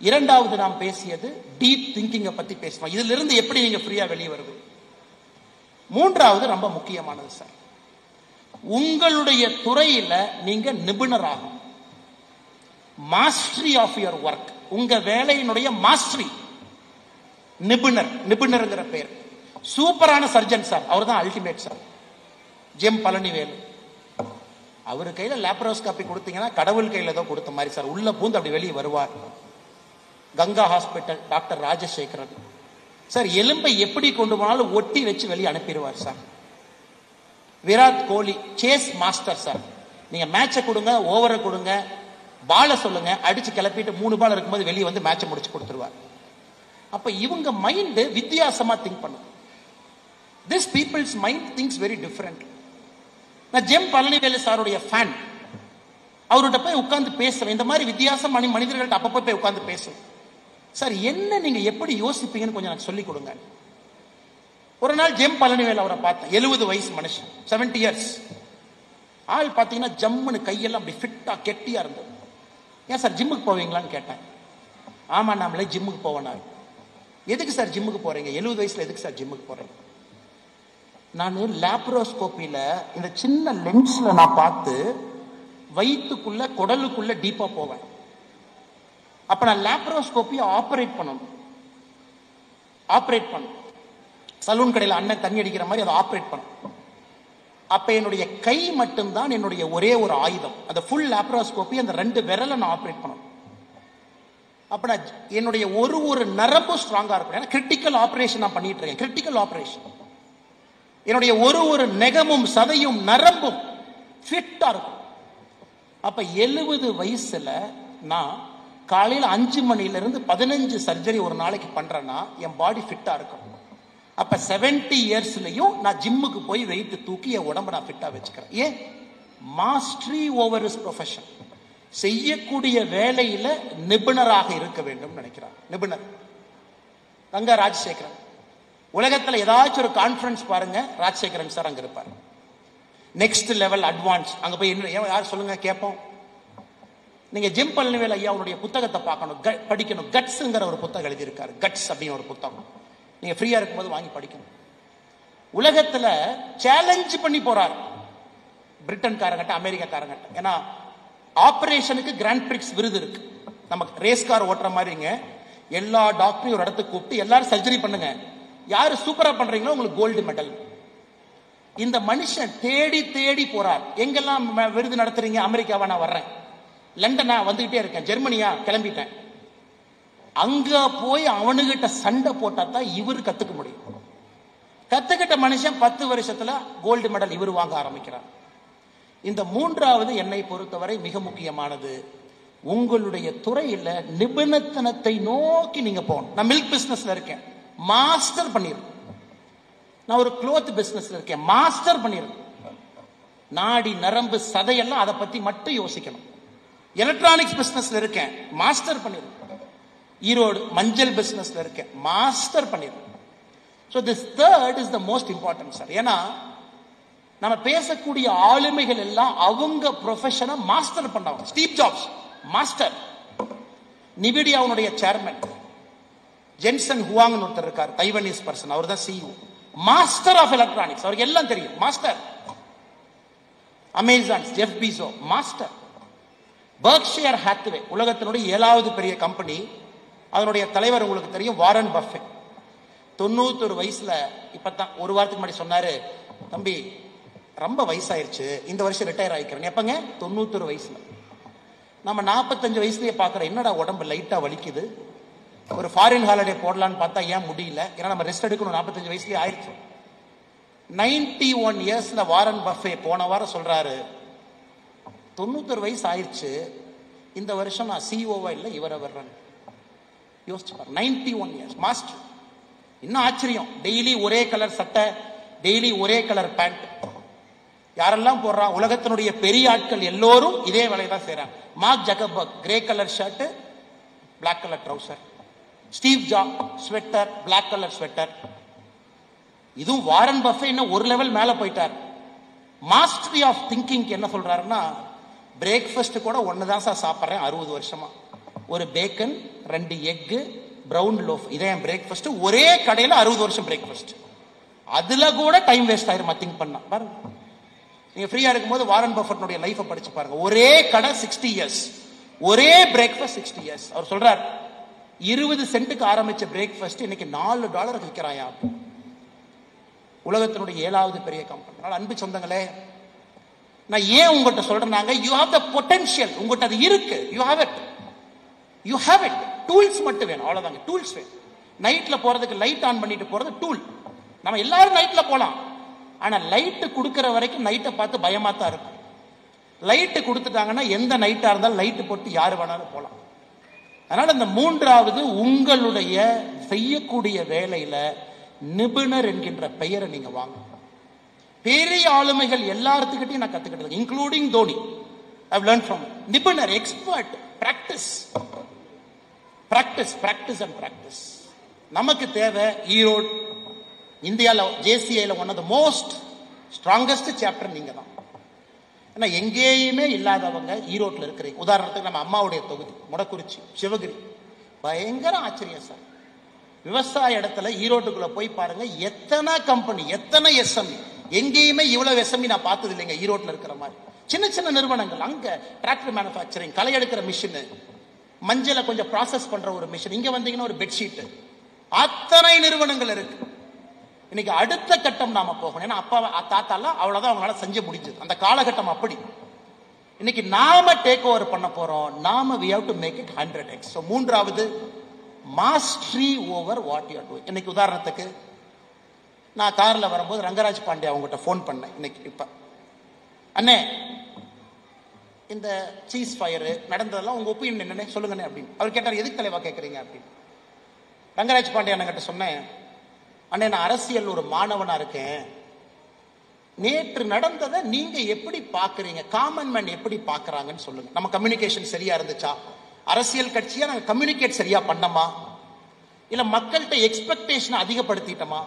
இரண்டாவது நாம் பேசியது டீப் திங்கிங்கை பத்தி பேசணும். இதுல இருந்து எப்படி நீங்க ஃப்ரீயா வெளியே வருது. மூன்றாவது ரொம்ப முக்கியமானது சார், உங்களுடைய துறையில நீங்க நிபுணராகும். மாஸ்டரி ஆஃப் யுவர் ஒர்க், உங்க வேலையினுடைய மாஸ்டரி. நிபுணர்ங்கிற பேர். சூப்பரான சர்ஜன் சார், அவர் தான் அல்டிமேட் சார். ஜெம் பழனிவேல், அவரு கையில லேப்ரோஸ்கோபி கொடுத்தீங்கன்னா கடவுள் கையில ஏதோ கொடுத்த மாதிரி சார். உள்ள பூந்து அப்படி வெளியே வருவார். Ganga hospital doctor Rajasekaran sir, எலும்பை எப்படி கொண்டு போனாலும் ஒட்டி வச்சு வெளியே அனுப்பிடுவார் sir. Virat Kohli chase master sir. நீங்க மேட்சை கொடுங்க, ஓவரை கொடுங்க, பால சொல்லுங்க, அடிச்சு கிளப்பிட்டு 3 பால் இருக்கும்போது வெளியே வந்து மேட்சை முடிச்சு கொடுத்துருவார். அப்ப இவங்க மைண்ட் வித்தியாசமா திங்க் பண்ணும். This peoples mind things very different. நான் ஜெம் பழனிவேலு சாருடைய ஃபேன். அவர்கிட்ட போய் உட்கார்ந்து பேசுறேன். இந்த மாதிரி வித்தியாசமான மனிதர்கள்ட்ட அப்பப்போ போய் உட்கார்ந்து பேசுவேன். சார் என்ன நீங்க எப்படி யோசிப்பீங்கன்னு கொஞ்சம் எனக்கு சொல்லிக் கொடுங்க. ஒரு நாள் ஜெம் பழனிவேல் அவரை பார்த்தேன். 70 வயசு மனுஷன், 70 இயர்ஸ். ஆள் பார்த்தீங்கன்னா ஜம்முன்னு கையெல்லாம் அப்படி ஃபிட்டா கெட்டியா இருந்தது. ஏன் சார் ஜிம்முக்கு போவீங்களான்னு கேட்டேன். ஆமா, நாமளே ஜிம்முக்கு போவேன். எதுக்கு சார் ஜிம்முக்கு போறீங்க? 70 வயசுல எதுக்கு சார் ஜிம்முக்கு போறீங்க? நான் லேப்ரோஸ்கோப்பில இந்த சின்ன லென்ஸ்ல நான் பார்த்து வயிற்றுக்குள்ள குடலுக்குள்ள டீப்பா போவேன். அப்ப நான் லாப்ரோஸ்கோபியை ஆபரேட் பண்ணணும். சலூன் கடையில் அண்ணன் தண்ணி அடிக்கிற மாதிரி அதை ஆபரேட் பண்ணணும். அப்ப என்னுடைய கை மட்டும்தான் என்னுடைய ஒரே ஒரு ஆயுதம். அந்த ஃபுல் லாப்ரோஸ்கோபி அந்த 2 விரலை நான் ஆபரேட் பண்ணணும். அப்ப நான் என்னுடைய ஒரு நரம்பு ஸ்ட்ராங்கா இருக்கும். ஏன்னா கிரிட்டிக்கல் ஆபரேஷன் நான் பண்ணிட்டு இருக்கேன். Critical operation. என்னுடைய ஒரு நெகமும் சதையும் நரம்பும் ஃபிட்டா இருக்கும். அப்ப 70 வயசுல நான் காலையில் 5 மணிலிருந்து 15 சர்ஜரி ஒரு நாளைக்கு பண்றேன்னா என் பாடி ஃபிட்டா இருக்கும். அப்ப 70 இயர்ஸ்லயும் நான் ஜிம்முக்கு போய் வெயிட் தூக்கி என் உடம்பை நான் ஃபிட்டா வச்சுக்கிறேன். ஏன்? Mastery over is profession. செய்யக்கூடிய வேலையில நிபுணராக இருக்க வேண்டும் நினைக்கிறார். நிபுணர் தங்க ராஜசேகரன். உலகத்துல ஏதாச்சும் ஒரு கான்ஃபரன்ஸ் பாருங்க, ராஜசேகரன் சார் அங்க இருப்பார். Next level advance. அங்க போய் என்ன யார் சொல்லுங்க கேட்போம். நீங்க ஜிம் பழனிவேல் ஐயா அவருடைய புத்தகத்தை பார்க்கணும், படிக்கணும். கட்ஸ்ங்கிற ஒரு புத்தகம் எழுதியிருக்காரு. கட்ஸ் அப்படின்னு ஒரு புத்தகம் நீங்க ஃப்ரீயா இருக்கும்போது வாங்கி படிக்கணும். உலகத்துல சேலஞ்ச் பண்ணி போறார் பிரிட்டன்காரங்கிட்ட, அமெரிக்காரங்கிட்ட. ஏன்னா ஆபரேஷனுக்கு கிராண்ட் பிரிக்ஸ் விருது இருக்கு. நமக்கு ரேஸ் கார் ஓட்டுற மாதிரிங்க எல்லா டாக்டரையும் ஒரு இடத்துக்கு கூப்பிட்டு எல்லாரும் சர்ஜரி பண்ணுங்க, யாரு சூப்பரா பண்றீங்களோ உங்களுக்கு கோல்டு மெடல். இந்த மனுஷன் தேடி தேடி போறார். எங்கெல்லாம் விருது நடத்துறீங்க? அமெரிக்காவா? நான் வர்றேன். லண்டனா? வந்துகிட்டே இருக்கேன். ஜெர்மனியா? கிளம்பிட்டேன். அங்க போய் அவனுகிட்ட சண்டை போட்டா தான் இவரு கத்துக்க முடியும். கத்துக்கிட்ட மனுஷன் 10 வருஷத்துல கோல்டு மெடல் இவரு வாங்க ஆரம்பிக்கிறார். இந்த 3வது என்னை பொறுத்தவரை மிக முக்கியமானது. உங்களுடைய துறையில நிபுணத்தனத்தை நோக்கி நீங்க போகணும். நான் மில்க் பிசினஸ்ல இருக்கேன், மாஸ்டர் பண்ணிருக்கேன். நான் ஒரு க்ளோத் பிசினஸ்ல இருக்கேன், மாஸ்டர் பண்ணிருக்கேன். நாடி நரம்பு சதையெல்லாம் அதை பத்தி மட்டும் யோசிக்கணும். எலக்ட்ரானிக்ஸ் பிசினஸ்ல இருக்கேன், மாஸ்டர் பண்ணிருக்கேன். ஈரோடு மஞ்சள் பிசினஸ்ல இருக்கேன், மாஸ்டர் பண்ணிருக்கேன். So this third is the most important, sir. ஏன்னா நம்ம பேசக்கூடிய ஆளுமைகள் எல்லாம் அவங்க ப்ரொஃபஷனை மாஸ்டர் பண்ணாங்க. Steve Jobs master. நிவிடியாவுடைய சேர்மன் ஜென்சன் ஹுவாங்னு ஒருத்தர் இருக்கார், தைவனீஸ் பர்சன். அவர் தான் CEO, மாஸ்டர் ஆஃப் எலக்ட்ரானிக்ஸ். அவருக்கு எல்லாம் தெரியும், master. Amazon Jeff piezo, master. Berkshire Hathaway உலகத்தினுடைய 7வது பெரிய கம்பெனி. அதனுடைய தலைவர் உங்களுக்கு தெரியும், வாரன் பஃபெட். 91 வயசுல இப்பதான் ஒரு வாரத்துக்கு முன்னாடி சொன்னாரு, தம்பி ரொம்ப வயசாயிருச்சு, இந்த வருஷம் ரிட்டையர் ஆயிக்கிறேன். எப்பங்க? 91 வயசுல. நம்ம 45 வயசுலயே பாக்குறோம், என்னடா உடம்பு லைட்டா வலிக்குது, ஒரு ஃபாரின் ஹாலிடே போடலான்னு பார்த்தா ஏன் முடியல? ஏன்னா நம்ம ரெஸ்ட் எடுக்கணும், 45 வயசுலயே ஆயிடுச்சு. 91 இயர்ஸ்ல வாரன் பஃபே போன வாரம் சொல்றாரு, 91 வயசு ஆயிடுச்சு, இந்த வருஷம் நான் சிஓவா இல்லை, இவரை வர்றேன். யோசிச்சு பாரு, 91 இயர்ஸ் மாஸ்டர். இன்னும் ஆச்சரியம், டெய்லி ஒரே கலர் சட்டை, டெய்லி ஒரே கலர் பேண்ட். யாரெல்லாம் போடுறான்? உலகத்தினுடைய பெரிய ஆட்கள் எல்லோரும் இதே வேலையை தான் செய்யறாங்க. Mark Zuckerberg grey colour shirt, black colour trouser. Steve Job sweater, black colour sweater. இதுவும் வாரன் பஃபே இன்னும் ஒரு லெவல் மேல போயிட்டார். மாஸ்டரி ஆஃப் திங்கிங் என்ன சொல்றாருன்னா, பிரேக்ஃபாஸ்ட் கூட ஒண்ணுதான் சார் சாப்பிட்றேன் 60 வருஷமா. ஒரு பேக்கன், 2 எக்கு, பிரவுன் லோஃப், இதே பிரேக்ஃபாஸ்ட். ஒரே கடையில 60 வருஷம் பிரேக்ஃபாஸ்ட். அதுல கூட டைம் வேஸ்ட் ஆயிரும் திங்க் பண்ணா. பாருங்க, நீங்க ஃப்ரீயா இருக்கும்போது வாரன் பஃபெட்னுடைய லைஃபை படிச்சு பாருங்க. ஒரே கடை 60 இயர்ஸ், ஒரே பிரேக்ஃபாஸ்ட் 60 இயர்ஸ். அவர் சொல்றார், 20 சென்ட்டுக்கு ஆரம்பிச்ச பிரேக்ஃபாஸ்ட் இன்னைக்கு $4 விற்கிறாயா. உலகத்தினுடைய 7வது பெரிய கம்பெனி. அன்பு சொந்தங்களே, நான் ஏன் உங்கள்கிட்ட சொல்றேன்னாங்க, யூ ஹேவ் த பொட்டன்ஷியல், உங்கள்கிட்ட அது இருக்கு. You have it, you have it. Tools மட்டும் வேணும், அவ்வளவுதாங்க. டூல்ஸ் வேணும். நைட்ல போறதுக்கு லைட் ஆன் பண்ணிட்டு போறது டூல். நம்ம எல்லாரும் நைட்ல போலாம், ஆனா லைட் கொடுக்கிற வரைக்கும் நைட்டை பார்த்து பயமா தான் இருக்கும். லைட் கொடுத்துட்டாங்கன்னா எந்த நைட்டா இருந்தாலும் லைட் போட்டு யாரு வேணாலும் போலாம். அதனால இந்த 3வது, உங்களுடைய செய்யக்கூடிய வேலையில நிபுணர் என்கின்ற பெயரை நீங்க வாங்க. பெரிய ஆளுமைகள் எல்லாத்துக்கிட்டையும் நான் கத்துக்கிட்டது, including Dhoni. I've learned from நிபுணர், expert, practice, practice, practice and practice. நமக்கு தேவை ஈரோடு, இந்தியாவில் ஜேசிஐல one of the most strongest chapter நீங்க தான். ஏன்னா எங்கேயுமே இல்லாதவங்க ஈரோட்டில் இருக்கிறீங்க. உதாரணத்துக்கு நம்ம அம்மாவுடைய தொகுதி முடக்குறிச்சி, சிவகிரி, பயங்கர ஆச்சரியம் சார். விவசாய இடத்துல ஈரோட்டுக்குள்ள போய் பாருங்க, எத்தனை கம்பெனி, எத்தனை எஸ்எம்இ, எங்கேயுமே இவ்வளவு எஸ்எம்இ நான் பார்த்தது இல்லைங்க. ஈரோட்டில் இருக்கிற மாதிரி சின்ன சின்ன நிறுவனங்கள், அங்க டிராக்டர் மேனுஃபேக்சரிங், களை எடுக்கிற மிஷின், மஞ்சளை கொஞ்சம் ப்ராசஸ் பண்ற ஒரு மிஷின், இங்க வந்தீங்கன்னா ஒரு பெட்ஷீட், அத்தனை நிறுவனங்கள் இருக்கு. இன்னைக்கு அடுத்த கட்டம் நாம போகணும். ஏன்னா அப்பா தாத்தாலாம் அவ்வளவுதான் அவங்களால செஞ்சு முடிஞ்சது. அந்த காலகட்டம் அப்படி. இன்னைக்கு நாம டேக் ஓவர் பண்ண போறோம். நாம we have to make it 100x. So மூன்றாவது mastery over what you are doing. இன்னைக்கு உதாரணத்துக்கு நான் கார்ல வரும்போது ரங்கராஜ் பாண்டே அவங்ககிட்ட போன் பண்ணேன். இன்னைக்கு இப்ப அண்ணே இந்த சீஸ் ஃபயர் நடந்ததெல்லாம் உங்க ஒப்பீனியன் என்னன்னு சொல்லுங்கண்ணே அப்படின்னு. அவர் கேட்டார், எதுக்கு தலைவா கேட்கறீங்க அப்படின்னு. ரங்கராஜ் பாண்டே அண்ணங்கிட்ட சொன்னேன், அண்ணே நான் அரசியல் ஒரு மாணவனா இருக்கேன், நேற்று நடந்ததை நீங்க எப்படி பாக்குறீங்க, காமன் மேன் எப்படி பாக்குறாங்கன்னு சொல்லுங்க. நம்ம கம்யூனிகேஷன் சரியா இருந்துச்சா, அரசியல் கட்சியா நாங்க கம்யூனிகேட் சரியா பண்ணமா, இல்ல மக்கள்கிட்ட எக்ஸ்பெக்டேஷன் அதிகப்படுத்திட்டோமா,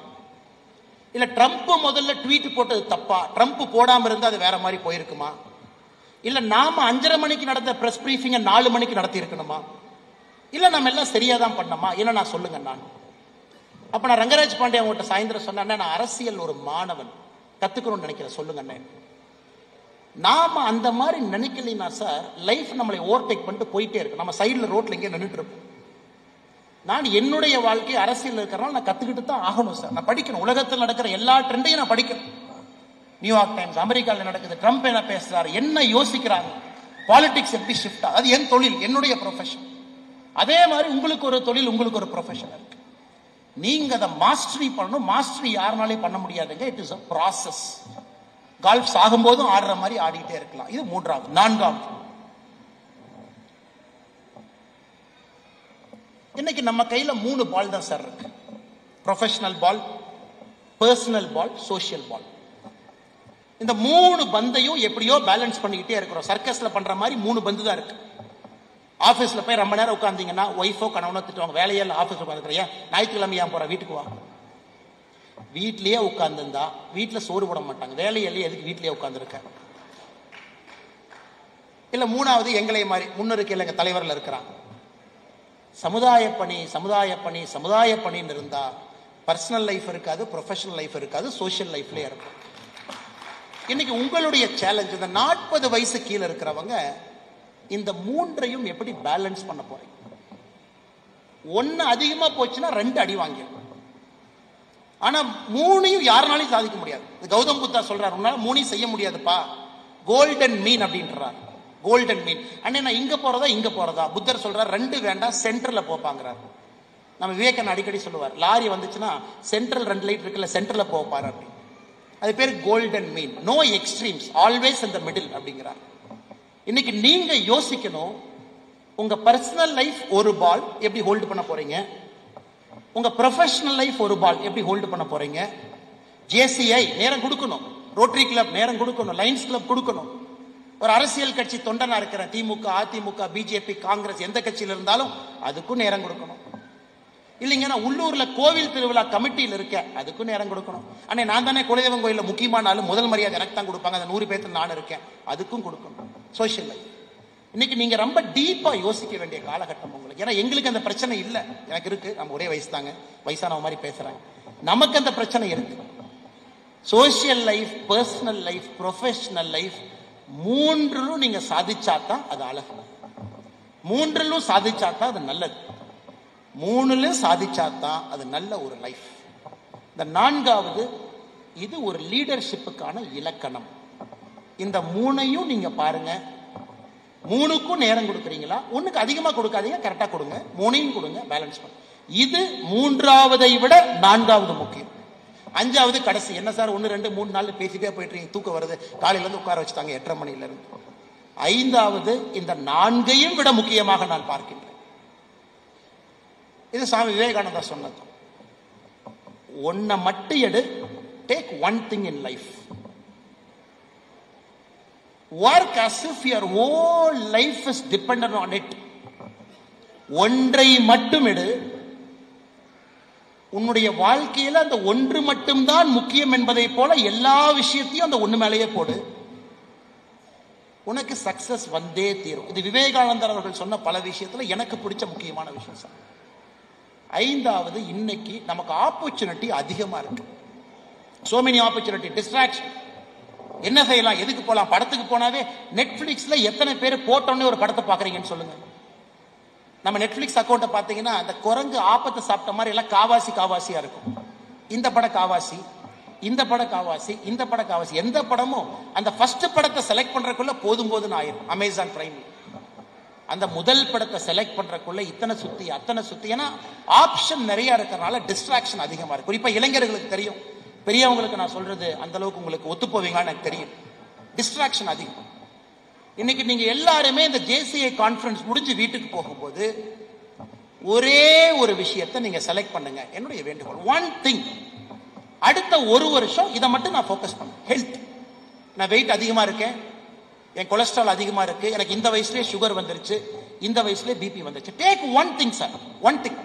இல்ல ட்ரம்ப் முதல்ல ட்வீட் போட்டது தப்பா, ட்ரம்ப் போடாம இருந்தா அது வேற மாதிரி போயிருக்குமா, இல்ல நாம 5:30 மணிக்கு நடந்த பிரஸ் பிரீஃபிங்க 4 மணிக்கு நடத்தி இருக்கணுமா, இல்ல நம்ம எல்லாம் சரியாதான் பண்ணமா, இல்ல நான் சொல்லுங்க. நான் அப்ப நான் ரங்கராஜ் பாண்டே அவங்ககிட்ட சாயந்தரம் சொன்னேன், நான் அரசியல் ஒரு மாணவன், கத்துக்கணும்னு நினைக்கிறேன், சொல்லுங்க. நாம அந்த மாதிரி நினைக்கலனா சார் லைஃப் நம்மளை ஓவர்டேக் பண்ணிட்டு போயிட்டே இருக்கு. நம்ம சைடுல ரோட்ல எங்கே நின்றுட்டு இருப்போம். நான் என்னுடைய வாழ்க்கை அரசியல் இருக்கிறனால நான் கத்துக்கிட்டு தான் ஆகணும் சார். நான் படிக்கணும். உலகத்தில் நடக்கிற எல்லா ட்ரெண்டையும் நான் படிக்கணும். நியூயார்க் டைம்ஸ், அமெரிக்காவில் நடக்குது, ட்ரம்ப் என்ன பேசுறாரு, என்ன யோசிக்கிறாங்க, பாலிடிக்ஸ் எப்படி ஷிஃப்ட். அது என் தொழில், என்னுடைய ப்ரொஃபஷன். அதே மாதிரி உங்களுக்கு ஒரு தொழில், உங்களுக்கு ஒரு ப்ரொஃபஷன் இருக்கு. நீங்க அதை மாஸ்டரி பண்ணணும். மாஸ்டரி யாருனாலே பண்ண முடியாதுங்க. It is a process. Golf ஆகும்போதும் ஆடுற மாதிரி ஆடிட்டே இருக்கலாம். இது மூன்றாவது. நான்காவது, இன்னைக்கு நம்ம கையில 3 பால் தான் சார் இருக்கு. ப்ரொஃபஷனல் பால், பர்சனல் பால், சோசியல் பால். இந்த 3 பந்தையும் எப்படியோ பேலன்ஸ் பண்ணிக்கிட்டே இருக்கிறோம். சர்க்கஸ்ல பண்ற மாதிரி 3 பந்து தான் இருக்கு. ஆபீஸ்ல போய் ரொம்ப நேரம் உட்கார்ந்தீங்கன்னா ஒய்ஃபோ கணவனோ திட்டுவாங்க, வேலையே இல்லை, ஆபீஸ்ல உட்காந்துக்கிறியா, ஞாயிற்றுக்கிழமை ஏன் போற, வீட்டுக்கு வா. வீட்லயே உட்கார்ந்துருந்தா வீட்டுல சோறு போட மாட்டாங்க, வேலையிலேயே எதுக்கு வீட்லயே உட்கார்ந்துருக்க. இல்ல மூணாவது, எங்களை மாதிரி முன்னருக்கு இல்லைங்க தலைவர்கள் இருக்கிறாங்க. சமுதாய பணி சமுதாய பணி சமுதாய பணின்னு இருந்தா பர்சனல் லைஃப் இருக்காது, ப்ரொஃபஷனல் லைஃப் இருக்காது, சோசியல் லைஃப்லயே இருக்கும். இன்னைக்கு உங்களுடைய சேலஞ்ச், இந்த 40 வயசு கீழே இருக்கிறவங்க இந்த 3ஐயும் எப்படி பேலன்ஸ் பண்ண போறீங்க? 1 அதிகமா போச்சுன்னா 2 அடி வாங்கிடும். ஆனா 3ஐயும் யாருனாலையும் சாதிக்க முடியாது. கௌதம் புத்தா சொல்றாரு, உன்னால 3ஐயும் செய்ய முடியாதுப்பா, கோல்டன் மீன் அப்படின்றார். கோல்டன் மீன் அண்ணே, நான் இங்க போறதா இங்க போறதா? புத்தர் சொல்றார் 2 வேண்டாம், சென்டர்ல போப்பாங்கிறார். நம்ம விவேகன் அடிக்கடி சொல்லுவார், லாரி வந்துச்சுன்னா சென்ட்ரல் 2 லைட் இருக்குல்ல, சென்டர்ல போப்பாரு அப்படி. அது பேர் கோல்டன் மீன். No extremes, always in the middle அப்படிங்கிறார். இன்னைக்கு நீங்க யோசிக்கணும், உங்க பர்சனல் லைஃப் ஒரு பால் எப்படி ஹோல்டு பண்ண போறீங்க, உங்க ப்ரொஃபஷனல் லைஃப் ஒரு பால் எப்படி ஹோல்டு பண்ண போறீங்க. ஜேசிஐ நேரம் கொடுக்கணும், ரோட்டரி கிளப் நேரம் கொடுக்கணும், லைன்ஸ் கிளப் கொடுக்கணும். ஒரு அரசியல் கட்சி தொண்டனா இருக்கிற திமுக, அதிமுக, பிஜேபி, காங்கிரஸ் எந்த கட்சியில இருந்தாலும் அதுக்கும் நேரம் கொடுக்கணும். இல்லைங்க நான் உள்ளூர்ல கோவில் திருவிழா கமிட்டியில் இருக்க, அதுக்கும் நேரம் கொடுக்கணும். அண்ணே நான் தானே குலதெய்வம் கோயில முக்கியமான ஆளு, முதல் மரியாதை எனக்கு தான் கொடுப்பாங்க, அந்த 100 பேர்த்துல நான் இருக்கேன், அதுக்கும் கொடுக்கணும். சோசியல் லைஃப் இன்னைக்கு நீங்க ரொம்ப டீப்பா யோசிக்க வேண்டிய காலகட்டம் உங்களுக்கு. ஏன்னா எங்களுக்கு அந்த பிரச்சனை இல்லை, எனக்கு இருக்கு, நம்ம ஒரே வயசு தாங்க, வயசானவங்க மாதிரி பேசுறாங்க, நமக்கு அந்த பிரச்சனை இருக்கு. Social life, personal life, professional life, 3லும் நீங்க சாதிச்சாதான் அது அழகு, 3லும் சாதிச்சாதான் அது நல்லது, 3லும் சாதிச்சாதான் அது நல்ல ஒரு லைஃப். இந்த 4வது, இது ஒரு லீடர்ஷிப்புக்கான இலக்கணம். இந்த 3ஐயும் நீங்க பாருங்க, 3க்கும் நேரம் கொடுக்குறீங்களா, 1க்கு அதிகமா கொடுக்காதீங்க, கரெக்டா கொடுங்க, 3ஐயும் கொடுங்க, பேலன்ஸ் பண்ணுங்க. இது 3வதை விட 4வது முக்கியம். 5வது கடைசி. என்ன சார் 1 2 3 4 பேசிட்டே போயிட்டு இருக்கீங்க, தூக்கம் வருது, காலையில இருந்து உட்கார வச்சுட்டாங்க 8:30 மணில இருந்து. 5வது, இந்த 4ஐயும் விட முக்கியமாக நான் பார்க்கின்றேன். இது சுவாமி விவேகானந்தா சொன்னது. 1 மட்டும் எடு, take 1 thing in life. Work as if your whole life is dependent on it. 1ஐ மட்டும் எடு, உன்னுடைய வாழ்க்கையில அந்த 1 மட்டும்தான் முக்கியம் என்பதை போல எல்லா விஷயத்தையும் அந்த 1 மேலேயே போடு, உனக்கு சக்சஸ் வந்தே தீரும். இது விவேகானந்தர் அவர்கள் சொன்ன பல விஷயத்துல எனக்கு பிடிச்ச முக்கியமான விஷயம் சார். 5வது, இன்னைக்கு நமக்கு ஆப்பர்ச்சுனிட்டி அதிகமா இருக்கு. So many opportunity, distraction. என்ன செய்யலாம், எதுக்கு போலாம்? படத்துக்கு போனாவே நெட்ஃபிளிக்ஸ்ல எத்தனை பேர் போட்டோன்னே ஒரு படத்தை பாக்குறீங்கன்னு சொல்லுங்க. நம்ம நெட்ஃபிளிக்ஸ் அக்கௌண்ட்டை பார்த்தீங்கன்னா அந்த குரங்கு ஆப்பத்தை சாப்பிட்ட மாதிரி எல்லாம் காவாசியா இருக்கும். இந்த படம் காவாசி, இந்த படம் காவாசி, இந்த படம் காவாசி. எந்த படமும் அந்த ஃபர்ஸ்ட் படத்தை செலக்ட் பண்றதுக்குள்ள போதும்னு ஆயிரும். அமேசான் பிரைம் அந்த முதல் படத்தை செலக்ட் பண்றதுக்குள்ள இத்தனை சுத்தி அத்தனை சுத்தி. ஏன்னா ஆப்ஷன் நிறைய இருக்கிறதுனால டிஸ்ட்ராக்ஷன் அதிகமா இருக்கு. குறிப்பா இளைஞர்களுக்கு தெரியும், பெரியவங்களுக்கு நான் சொல்றது அந்த அளவுக்கு உங்களுக்கு ஒத்து போவீங்கன்னு எனக்கு தெரியும். டிஸ்ட்ராக்ஷன் அதிகம். இன்னைக்கு நீங்க எல்லாருமே இந்த ஜேசிஐ கான்ஃபரன்ஸ் முடிஞ்சு வீட்டுக்கு போகும்போது ஒரே ஒரு விஷயத்தை நீங்க செலக்ட் பண்ணுங்க. என்னுடைய வேண்டுகோள், ஒன் திங். அடுத்த ஒரு வருஷம் இதை மட்டும் நான் ஃபோக்கஸ் பண்ணேன். ஹெல்த். நான் வெயிட் அதிகமா இருக்கேன், என் கொலஸ்ட்ரால் அதிகமா இருக்கு, எனக்கு இந்த வயசுலயே சுகர் வந்துருச்சு, இந்த வயசுலயே பிபி வந்துருச்சு. Take one thing sir, one thing.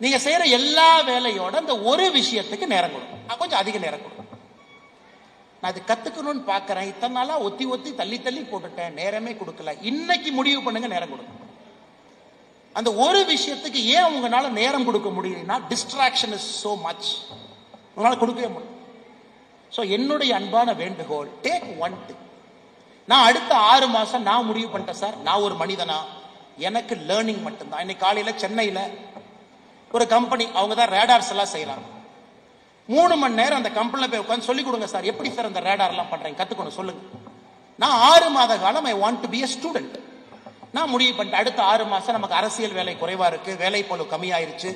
நீங்க செய்யற எல்லா வேலையோட அந்த ஒரு விஷயத்துக்கு நேரம் கொடுக்கும், கொஞ்சம் அதிக நேரம் கொடுக்கும். நான் அது கத்துக்கணும்னு பாக்குறேன், இத்தனை நாளா ஒத்தி தள்ளி போட்டுட்டேன், நேரமே கொடுக்கல. இன்னைக்கு முடிவு பண்ணுங்க, நேரம் கொடுக்கும். அந்த ஒரு விஷயத்துக்கு ஏன் உங்களால நேரம் கொடுக்க முடியலன்னா டிஸ்ட்ராக்ஷன் இஸ் சோ மச், உங்களால கொடுக்கவே முடியும். சோ என்னுடைய அன்பான வேண்டுகோள், டேக் ஒன் திங். நான் அடுத்த 6 மாசம் நான் முடிவு பண்ணிட்டேன் சார், நான் ஒரு மனிதனா, எனக்கு லேர்னிங் மட்டும்தான். இன்னைக்கு காலையில சென்னையில ஒரு கம்பெனி, அவங்க தான் ரேடார்ஸ் எல்லாம் செய்யறாங்க. 3 மணி நேரம் அந்த கம்பெனில போய் உட்காந்து சொல்லி கொடுங்க சார், எப்படி சார் அந்த ரேடார் எல்லாம் பண்றீங்க, கத்துக்கணும் சொல்லுங்க. நான் 6 மாத காலம் I want to be a student. நான் முடிவு பண்ணிட்டேன், அடுத்த 6 மாசம் நமக்கு அரசியல் வேலை குறைவா இருக்கு, வேலை பளு கம்மியாயிருச்சு,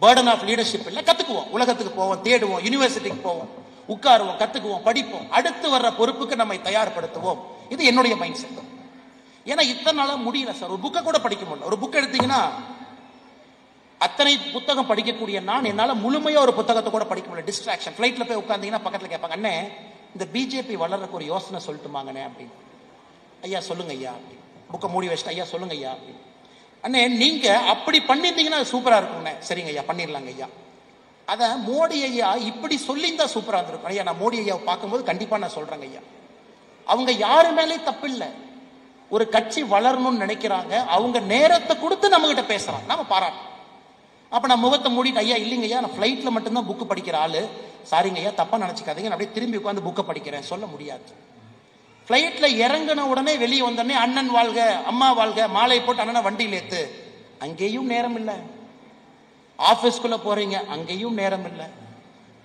பர்டன் ஆஃப் லீடர்ஷிப் இல்ல, கத்துக்குவோம், உலகத்துக்கு போவோம், தேடுவோம், யூனிவர்சிட்டிக்கு போவோம், உட்காருவோம், கத்துக்குவோம், படிப்போம், அடுத்து வர்ற பொறுப்புக்கு நம்மை தயார்படுத்துவோம். இது என்னுடைய மைண்ட் செட். ஏன்னா இத்தனை நாளா முடியல சார், ஒரு புக்கை கூட படிக்க முடியல. ஒரு புக் எடுத்தீங்கன்னா அத்தனை புத்தகம் படிக்கக்கூடிய நான் என்னால முழுமையா ஒரு புத்தகத்தை கூட படிக்க முடியல. டிஸ்ட்ராக்ஷன். ஃபிளைட்ல போய் உட்கார்ந்தீங்கன்னா பக்கத்துல கேட்பாங்க, அண்ணே இந்த பிஜேபி வளர்றதுக்கு ஒரு யோசனை சொல்லிட்டுமாங்கண்ணே அப்படின்னு. ஐயா சொல்லுங்க ஐயா அப்படின்னு. புக்கை மூடி வச்சுட்டு ஐயா சொல்லுங்க ஐயா அப்படின்னு. அண்ணே நீங்க அப்படி பண்ணிருந்தீங்கன்னா சூப்பரா இருக்கும்ண்ணே. சரிங்க ஐயா பண்ணிடலாங்க ஐயா. அத மோடி ஐயா இப்படி சொல்லியிருந்தா சூப்பரா இருந்திருக்கும். ஐயா நான் மோடி ஐயாவை பார்க்கும்போது கண்டிப்பா நான் சொல்றேங்க ஐயா, அவங்க யாரு மேலே தப்பு இல்லை. ஒரு கட்சி வளரணும்னு நினைக்கிறாங்க, அவங்க நேரத்தை கொடுத்து நம்ம கிட்ட பேசுறாங்க, நாம பாராட்டணும். அப்ப நான் முகத்தை மூடிட்டு ஐயா இல்லைங்க ஐயா நான் ஃபிளைட்ல மட்டும்தான் புக்கு படிக்கிற ஆளு, சாரிங்க ஐயா தப்பா நினைச்சுக்காதீங்க, நான் அப்படியே திரும்பி உட்காந்து புக்கை படிக்கிறேன் சொல்ல முடியாது. ஃபிளைட்ல இறங்கின உடனே வெளியே வந்தோடனே அண்ணன் வாழ்க அம்மா வாழ்க மாலை போட்டு அண்ணனை வண்டியில் ஏத்து, அங்கேயும் நேரம் இல்லை. ஆபீஸ்க்குள்ள போறீங்க, அங்கேயும் நேரம் இல்லை.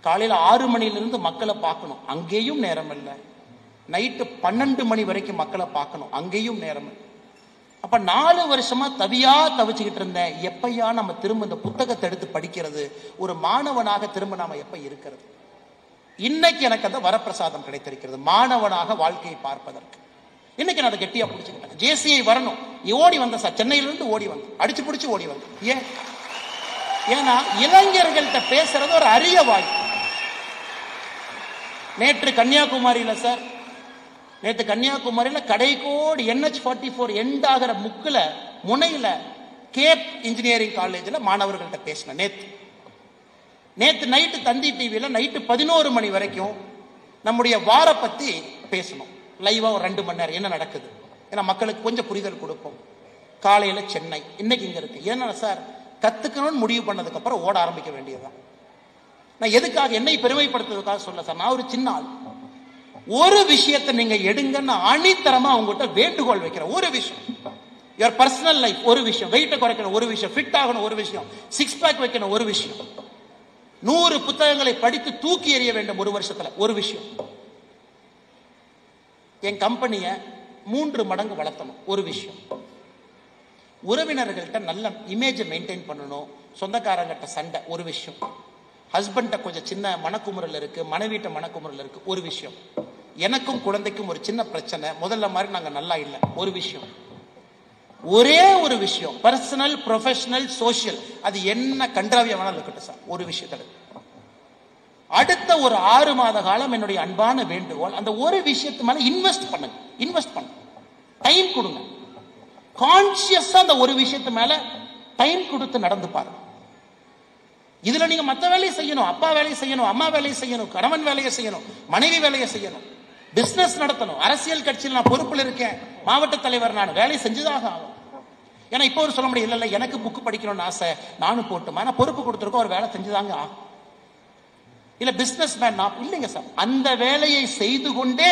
காலையில 6 மணிலிருந்து மக்களை பார்க்கணும், அங்கேயும் நேரம் இல்லை. நைட்டு 12 மணி வரைக்கும் மக்களை பார்க்கணும், அங்கேயும் நேரம் இல்லை. அப்ப 4 வருஷமா தவிச்சுக்கிட்டு இருந்தேன், எப்பையா நம்ம திரும்ப இந்த புத்தகத்தை எடுத்து படிக்கிறது, ஒரு மாணவனாக திரும்ப நாம எப்ப இருக்கிறது. இன்னைக்கு எனக்கு அந்த வரப்பிரசாதம் கிடைத்திருக்கிறது, மாணவனாக வாழ்க்கையை பார்ப்பதற்கு. இன்னைக்கு நான் அதை கெட்டியா பிடிச்சுக்கிட்டேன். ஜேசிஐ வரணும் ஓடி வந்த சார், சென்னையிலிருந்து ஓடி வந்து அடிச்சு பிடிச்சு ஓடி வந்து. ஏன்னா இளைஞர்கள்ட்ட பேசுறது ஒரு அரிய வாய்ப்பு. நேற்று கன்னியாகுமரியில சார், நேற்று கன்னியாகுமரியில கடைக்கோடு NH44 எண்ட் ஆகிற முக்குல முனையில கேப் இன்ஜினியரிங் காலேஜ்ல மாணவர்கள்ட்ட பேசினேன். நேற்று நைட்டு தந்தி டிவியில நைட்டு 11 மணி வரைக்கும் நம்முடைய வார பத்தி பேசணும் லைவா, ஒரு 2 மணி நேரம் என்ன நடக்குது, ஏன்னா மக்களுக்கு கொஞ்சம் புரிதல் கொடுப்போம். காலையில சென்னை, இன்னைக்கு இங்க இருக்கு. ஏன்னா சார் கத்துக்கணும்னு முடிவு பண்ணதுக்கு அப்புறம் ஓட ஆரம்பிக்க வேண்டியதுதான். நான் எதுக்காக என்னை பெருமைப்படுத்துறதுக்காக சொல்ல சார், நான் ஒரு சின்ன ஆள். ஒரு விஷயத்தை நீங்க எடுங்கன்னு அணித்தரமா அவங்ககிட்ட வேண்டுகோள் வைக்கிறேன். ஒரு விஷயம், யுவர் பர்சனல் லைஃப் ஒரு விஷயம், வெயிட்டை குறைக்கணும் ஒரு விஷயம், ஃபிட் ஆகணும் ஒரு விஷயம், 6 பேக் வைக்கணும் ஒரு விஷயம், 100 புத்தகங்களை படித்து தூக்கி எறிய வேண்டும் ஒரு வருஷத்துல ஒரு விஷயம், என் கம்பெனியை 3 மடங்கு வளர்த்தணும் ஒரு விஷயம், உறவினர்கள்ட்ட நல்ல இமேஜை மெயின்டைன் பண்ணணும், சொந்தக்காரங்கிட்ட சண்டை ஒரு விஷயம், ஹஸ்பண்ட கொஞ்சம் சின்ன மனக்குமுறல் இருக்கு, மனைவிட்ட மனக்குமுறல் இருக்கு ஒரு விஷயம், எனக்கும் குழந்தைக்கும் ஒரு சின்ன பிரச்சனை, முதல்ல மாதிரி நாங்க நல்லா இல்லை ஒரு விஷயம். ஒரே ஒரு விஷயம், பர்சனல் ப்ரொஃபஷனல் சோசியல், அது என்ன கன்றாவியா வேணாலும் இருக்கட்டும் சார், ஒரு விஷயத்துல அடுத்த ஒரு 6 மாத காலம் என்னுடைய அன்பான வேண்டுகோள், அந்த ஒரு விஷயத்து மேல இன்வெஸ்ட் பண்ணுங்க. இன்வெஸ்ட் பண்ணுங்க, டைம் கொடுங்க, கான்சியஸா அந்த ஒரு விஷயத்து மேல டைம் கொடுத்து நடந்து பாருங்க. இதுல நீங்க மத்த வேலையை செய்யணும், அப்பா வேலையை செய்யணும், அம்மா வேலையை செய்யணும், கணவன் வேலையை செய்யணும், மனைவி வேலையை செய்யணும், பிசினஸ் நடத்தணும், அரசியல் கட்சியில் நான் பொறுப்பில் இருக்கேன், மாவட்ட தலைவர் நான், வேலை செஞ்சுதாக ஆகும். ஏன்னா இப்போ ஒரு சொல்ல முடியும், இல்ல எனக்கு புக்கு படிக்கணும்னு ஆசை, நானும் போட்டுமா, நான் பொறுப்பு கொடுத்துருக்கோம், ஒரு வேலை செஞ்சுதாங்க ஆகும். இல்ல பிசினஸ் மேன் இல்லைங்க சார். அந்த வேலையை செய்து கொண்டே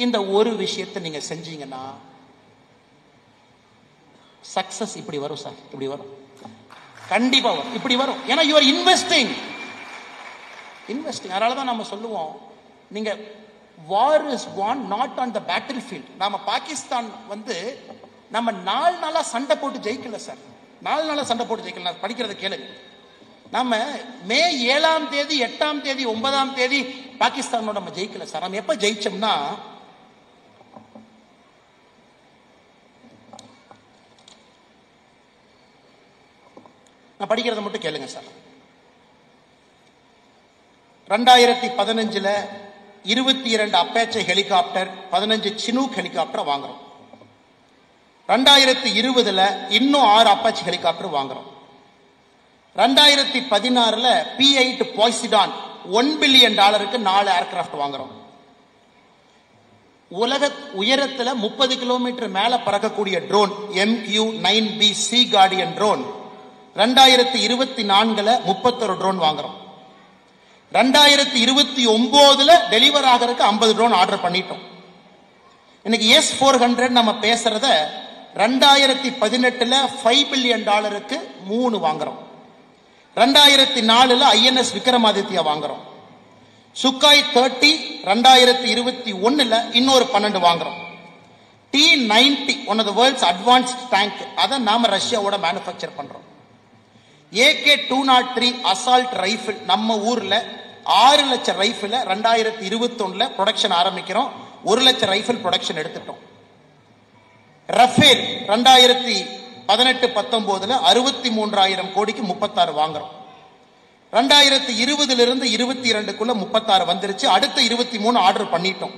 இந்த ஒரு விஷயத்தை நீங்க செஞ்சீங்கன்னா சக்சஸ் இப்படி வரும் சார். இப்படி வரும், கண்டிப்பா வரும், இப்படி வரும். ஏன்னா யூ ஆர் இன்வெஸ்டிங். அதனாலதான் நம்ம சொல்லுவோம், நீங்க war is won not on the battlefield. நாம பாகிஸ்தான் நம்ம 4 நாளா சண்டை போட்டு ஜெயிக்கல சார். 4 நாளா சண்டை போட்டு ஜெயிக்கல. நான் படிக்கிறத கேளுங்க. நம்ம மே 7ஆம் தேதி 8ஆம் தேதி 9ஆம் தேதி பாகிஸ்தானோட நம்ம ஜெயிக்கல சார். நம்ம எப்ப ஜெயிச்சோம்னா, நான் படிக்கிறத மட்டும் கேளுங்க சார். 2015 22 அப்பாச்சே ஹெலிகாப்டர், 15 சினூக் ஹெலிகாப்டர் வாங்குறோம். 2020 இன்னும் 6 அப்பாச்சி ஹெலிகாப்டர் வாங்குறோம். 2016 P8 பாய்சிடான் $1 பில்லியன் 4 ஏர்கிராப்ட் வாங்குறோம். உலக உயரத்துல 30 கிலோமீட்டர் மேல பறக்கக்கூடிய drone MQ-9B sea guardian drone 2024 31 drone வாங்குறோம். 2029 டெலிவர் ஆகிறதுக்கு 50 ட்ரோன் ஆர்டர் பண்ணிட்டோம். இன்னைக்கு S-400 நம்ம பேசுறத 2018 $5 பில்லியன் 3 வாங்குறோம். 2004 INS விக்ரமாதித்யா வாங்குறோம். சுக்காய் 30 2021 இன்னொரு 12 வாங்குறோம். T-90 one of the world's advanced tank, அதை நாம ரஷ்யாவோட மேனுஃபேக்சர் பண்றோம். AK-203 அசால்ட் ரைபிள் நம்ம ஊர்ல 6 லட்சம் ரைபிள் 2021 ப்ரொடக்ஷன் ஆரம்பிக்கிறோம். 1 லட்சம் ரைபிள் ப்ரொடக்ஷன் எடுத்துட்டோம். ரஃபேல் 2018-19 63,000 கோடிக்கு 36 வாங்குறோம். 2020 இருந்து 22 36 வந்துருச்சு. அடுத்த 23 ஆர்டர் பண்ணிட்டோம்.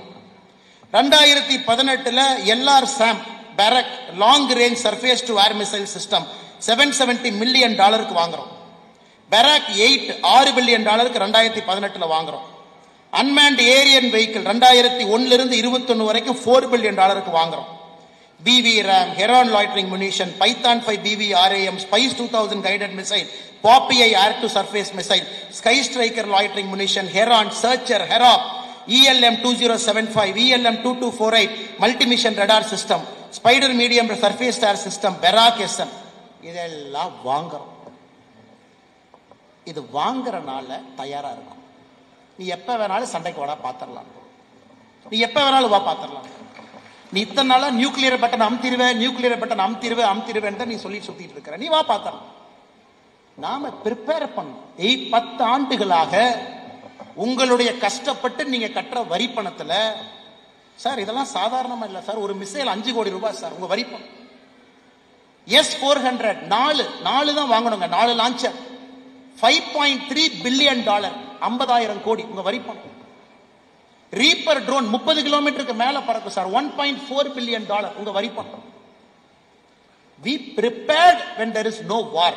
2018 LR SAM Barak long range surface to air missile system $770 million வாங்குறோம். Barak 8 $6 பில்லியன் 2018 வாங்குறோம். அன்மேன்ட் ஏரியன் வெஹிக்கிள் 2001 இருந்து 21 வரைக்கும் $4 பில்லியன் வாங்குறோம். BV RAM, Heron loitering munition, Python 5 BV RAM, Spice 2000 guided missile, Popeye air to surface missile, Sky Striker loitering munition, Heron, Searcher, Herop, ELM 2075, ELM 2248 multi mission radar system, Spider medium surface air system, Barak SM. இதெல்லாம் வாங்குறோம். இது வாங்குறனால தயாரா இருக்கும். நீ எப்ப வேணாலும் சண்டைக்கு வாடா பாத்திரலாம். நீ எப்ப வேணாலும் வா பாத்திரலாம். நீ இத்தனை நாளா நியூக்ளியர் பட்டன் அமுத்திடுவேன், நியூக்ளியர் பட்டன் அமுத்திடுவேன் நீ சொல்லி சுத்திட்டு இருக்கிற. நீ வா பாத்திரலாம். நாம ப்ரிப்பேர் பண்ணோம். 10 ஆண்டுகளாக உங்களுடைய கஷ்டப்பட்டு நீங்க கட்டுற வரி பணத்துல சார், இதெல்லாம் சாதாரணமா இல்ல சார். ஒரு மிசைல் 5 கோடி ரூபாய் சார் உங்க வரி பணம். S-400 4 தான் வாங்கணுங்க. 4 லான்ச்சர் $5.3 பில்லியன் 50,000 கோடி உங்க வரி பணம். ரீப்பர் ட்ரோன் 30 கிலோமீட்டருக்கு மேல பறக்கும் சார், $1.4 பில்லியன் உங்க வரி பணம். We prepared when there is no war.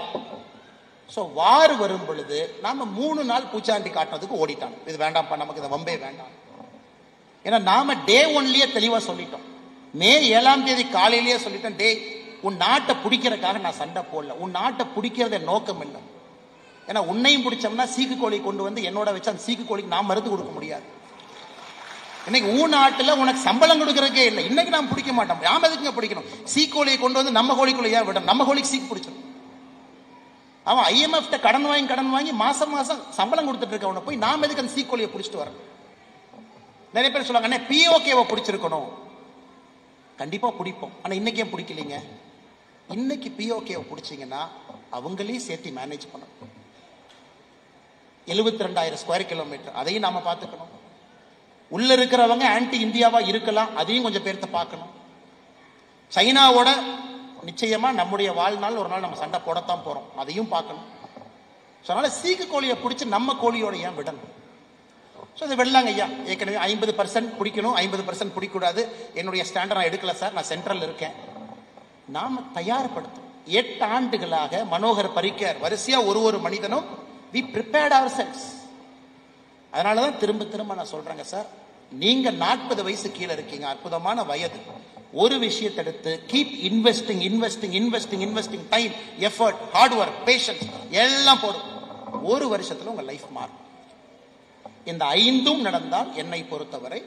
So war வரும் பொழுது நாம 3 நாள் பூச்சாண்டி காட்டுறதுக்கு ஓடிட்டாங்க. இது வேண்டாம்ப்பா, நமக்கு இந்த வம்பே வேண்டாம். ஏன்னா நாம டே 1லயே தெளிவா சொல்லிட்டோம். மே 7ஆம் தேதி காலையிலேயே சொல்லிட்டோம், டே உன் நாட்டை பிடிக்கிறதுக்காக நான் சண்டை போடல, உன் நாட்டை பிடிக்கிறத நோக்கம் இல்லை. ஏன்னா உன்னையும் பிடிச்சோம்னா சீக்கு கோழி கொண்டு வந்து என்னோட வச்சு அந்த சீக்கு கோழிக்கு நான் மருந்து கொடுக்க முடியாது. இன்னைக்கு ஊ நாட்டுல உனக்கு சம்பளம் கொடுக்கறதுக்கே இல்லை. இன்னைக்கு நாம் பிடிக்க மாட்டோம். நாம எதுக்குங்க பிடிக்கணும்? சீக்கோழியை கொண்டு வந்து நம்ம கோழிக்குள்ள ஏன் விடணும்? நம்ம கோழிக்கு சீக்கு பிடிச்சிடும். அவன் IMF கடன் வாங்கி மாசம் சம்பளம் கொடுத்துட்டு இருக்க. அவனை போய் நாம எதுக்கு அந்த சீக்கோழியை பிடிச்சிட்டு வர? நிறைய பேர் சொல்லுவாங்க POKவை பிடிச்சிருக்கணும். கண்டிப்பா பிடிப்போம். ஆனா இன்னைக்கு ஏன் பிடிக்கலீங்க? இன்னைக்கு POKவை பிடிச்சிங்கன்னா அவங்களையும் சேர்த்து மேனேஜ் பண்ணணும். 72,000 ஸ்கொயர் கிலோமீட்டர், அதையும் நாம பார்த்துக்கணும். உள்ள இருக்கிறவங்க ஆன்டி இந்தியாவா இருக்கலாம், அதையும் கொஞ்சம் பேர்த்த பார்க்கணும். சைனாவோட நிச்சயமா நம்முடைய வாழ்நாள் ஒரு நாள் நம்ம சண்டை போடத்தான் போறோம், அதையும் பார்க்கணும். அதனால சீக்கு கோழியை பிடிச்சி நம்ம கோழியோட ஏன் விடணும்? இது வெள்ளாங்க ஐயா. ஏற்கனவே 50% பிடிக்கணும், 50% பிடிக்கூடாது. என்னுடைய ஸ்டாண்டர்ட் நான் எடுக்கல சார், நான் சென்ட்ரல் இருக்கேன். நாம தயார்படுத்தும். 8 ஆண்டுகளாக மனோகர் பரிக்கர் வரிசையா ஒரு மனிதனும் we prepared ourselves. அதனாலதான் திரும்ப நான் சொல்றேங்க சார், நீங்க 40 வயசு கீழே இருக்கீங்க, அற்புதமான வயது. ஒரு விஷயத்தை எடுத்து keep investing time, effort, hard work, patience எல்லாம் போடும். ஒரு வருஷத்துல உங்க லைஃப் மாறும். இந்த 5ம் நடந்தால் என்னை பொறுத்தவரை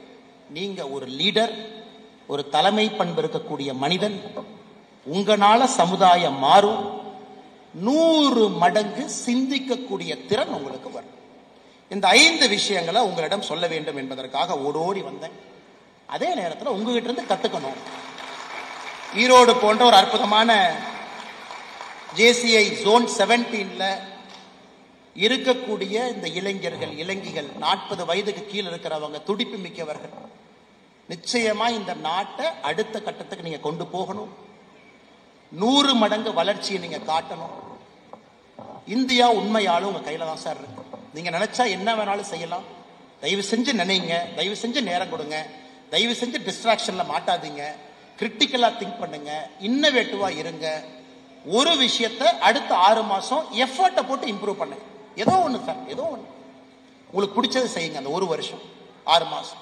நீங்க ஒரு லீடர், ஒரு தலைமை பண்பு இருக்கக்கூடிய மனிதன். உங்களால சமுதாயம் மாறும். 100 மடங்கு சிந்திக்கக்கூடிய திறன் உங்களுக்கு வரும். இந்த 5 விஷயங்களை உங்களிடம் சொல்ல வேண்டும் என்பதற்காக ஓடோடி வந்தேன். அதே நேரத்தில் உங்ககிட்ட இருந்து கத்துக்கணும். ஈரோடு போன்ற ஒரு அற்புதமான JCI Zone 17ல இருக்கக்கூடிய இந்த இளைஞர்கள், இளைஞிகள், 40 வயதுக்கு கீழே இருக்கிறவங்க, துடிப்பு மிக்கவர்கள், நிச்சயமா இந்த நாட்டை அடுத்த கட்டத்துக்கு நீங்க கொண்டு போகணும். 100 மடங்கு வளர்ச்சியை நீங்க காட்டணும். இந்தியா உண்மையாலும் உங்க கையில தான் சார் இருக்கு. நீங்க நினைச்சா என்ன வேணாலும் செய்யலாம். தயவு செஞ்சு நினைங்க, தயவு செஞ்சு நேரம் கொடுங்க, தயவு செஞ்சு டிஸ்ட்ராக்ஷன்ல மாட்டாதீங்க, கிரிட்டிக்கலா திங்க் பண்ணுங்க, இன்னோவேட்டிவா இருங்க. ஒரு விஷயத்தை அடுத்த 6 மாசம் எஃபர்ட்டை போட்டு இம்ப்ரூவ் பண்ணுங்க. ஏதோ ஒண்ணு சார், ஏதோ ஒண்ணு உங்களுக்கு பிடிச்சது செய்யுங்க. அந்த 1 வருஷம் 6 மாசம்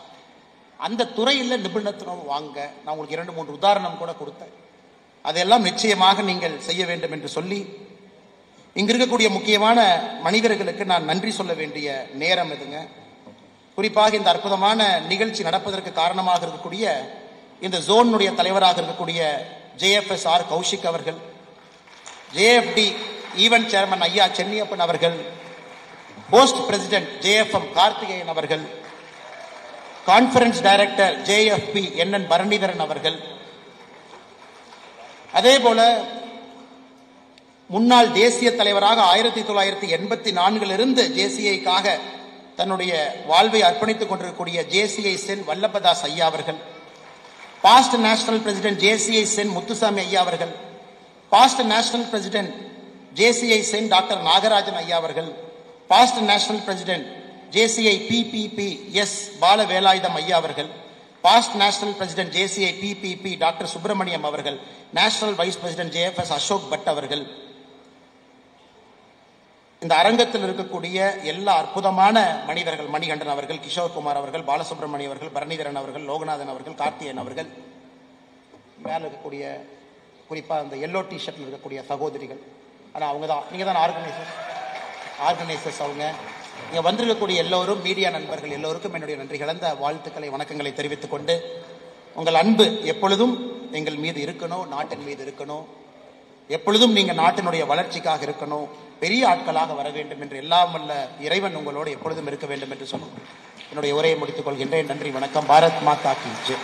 அந்த துறையில் நிபுணத்துவம் வாங்க. நான் உங்களுக்கு 2-3 உதாரணம் கூட கொடுத்தேன். அதெல்லாம் நிச்சயமாக நீங்கள் செய்ய வேண்டும் என்று சொல்லி, இங்க இருக்கக்கூடிய முக்கியமான மனிதர்களுக்கு நான் நன்றி சொல்ல வேண்டிய நேரம் இதுங்க. குறிப்பாக இந்த அற்புதமான நிகழ்ச்சி நடப்பதற்கு காரணமாக இருக்கக்கூடிய இந்த ஜோனுடைய தலைவராக இருக்கக்கூடிய JFSR கௌஷிக் அவர்கள், JFD ஈவென்ட் சேர்மன் ஐயா சென்னியப்பன் அவர்கள், போஸ்ட் பிரசிடென்ட் JFM கார்த்திகேயன் அவர்கள், conference director JFP NN Baranidharan அவர்கள், அதே போல முன்னாள் தேசிய தலைவராக 1984 JCIக்காக தன்னுடைய வாழ்வை அர்ப்பணித்துக் கொண்டிருக்கக்கூடிய JCI சென் வல்லபதாஸ் ஐயா அவர்கள், past national president JCI Sen Muthusamy ஐயா அவர்கள், past national president JCI Sen doctor Nagarajan ஐயா அவர்கள், past national president JCI PPP S Bala Velayutham ஐயா அவர்கள், past national president JCI PPP doctor Subramaniam அவர்கள், national vice president JFS Ashok Bhat அவர்கள், இந்த அரங்கத்தில் இருக்கக்கூடிய எல்லா அற்புதமான மனிதர்கள், மணிகண்டன் அவர்கள், கிஷோர் குமார் அவர்கள், பாலசுப்ரமணியம் அவர்கள், பரணிதரன் அவர்கள், லோகநாதன் அவர்கள், கார்த்திகேயன் அவர்கள், மேல இருக்கக்கூடிய குறிப்பா அந்த எல்லோ டிஷர்ட்ல இருக்கக்கூடிய சகோதரிகள், ஆனா அவங்க தான், நீங்க தான் ஆர்கனைசர்ஸ். அவங்க இங்க வந்திருக்கக்கூடிய எல்லோரும் மீடியா நண்பர்கள் எல்லோருக்கும் என்னுடைய நன்றி கலந்த வாழ்த்துக்களை, வணக்கங்களை தெரிவித்துக் கொண்டு, உங்கள் அன்பு எப்பொழுதும் எங்கள் மீது இருக்கணும், நாட்டின் மீது இருக்கணும். எப்பொழுதும் நீங்க நாட்டினுடைய வளர்ச்சிக்காக இருக்கணும், பெரிய ஆட்களாக வர வேண்டும் என்று எல்லாம் வல்ல இறைவன் உங்களோடு எப்பொழுதும் இருக்க வேண்டும் என்று சொல்லி என்னுடைய உரையை முடித்துக் கொள்கின்றேன். நன்றி, வணக்கம். பாரத் மாதா கி ஜெய்.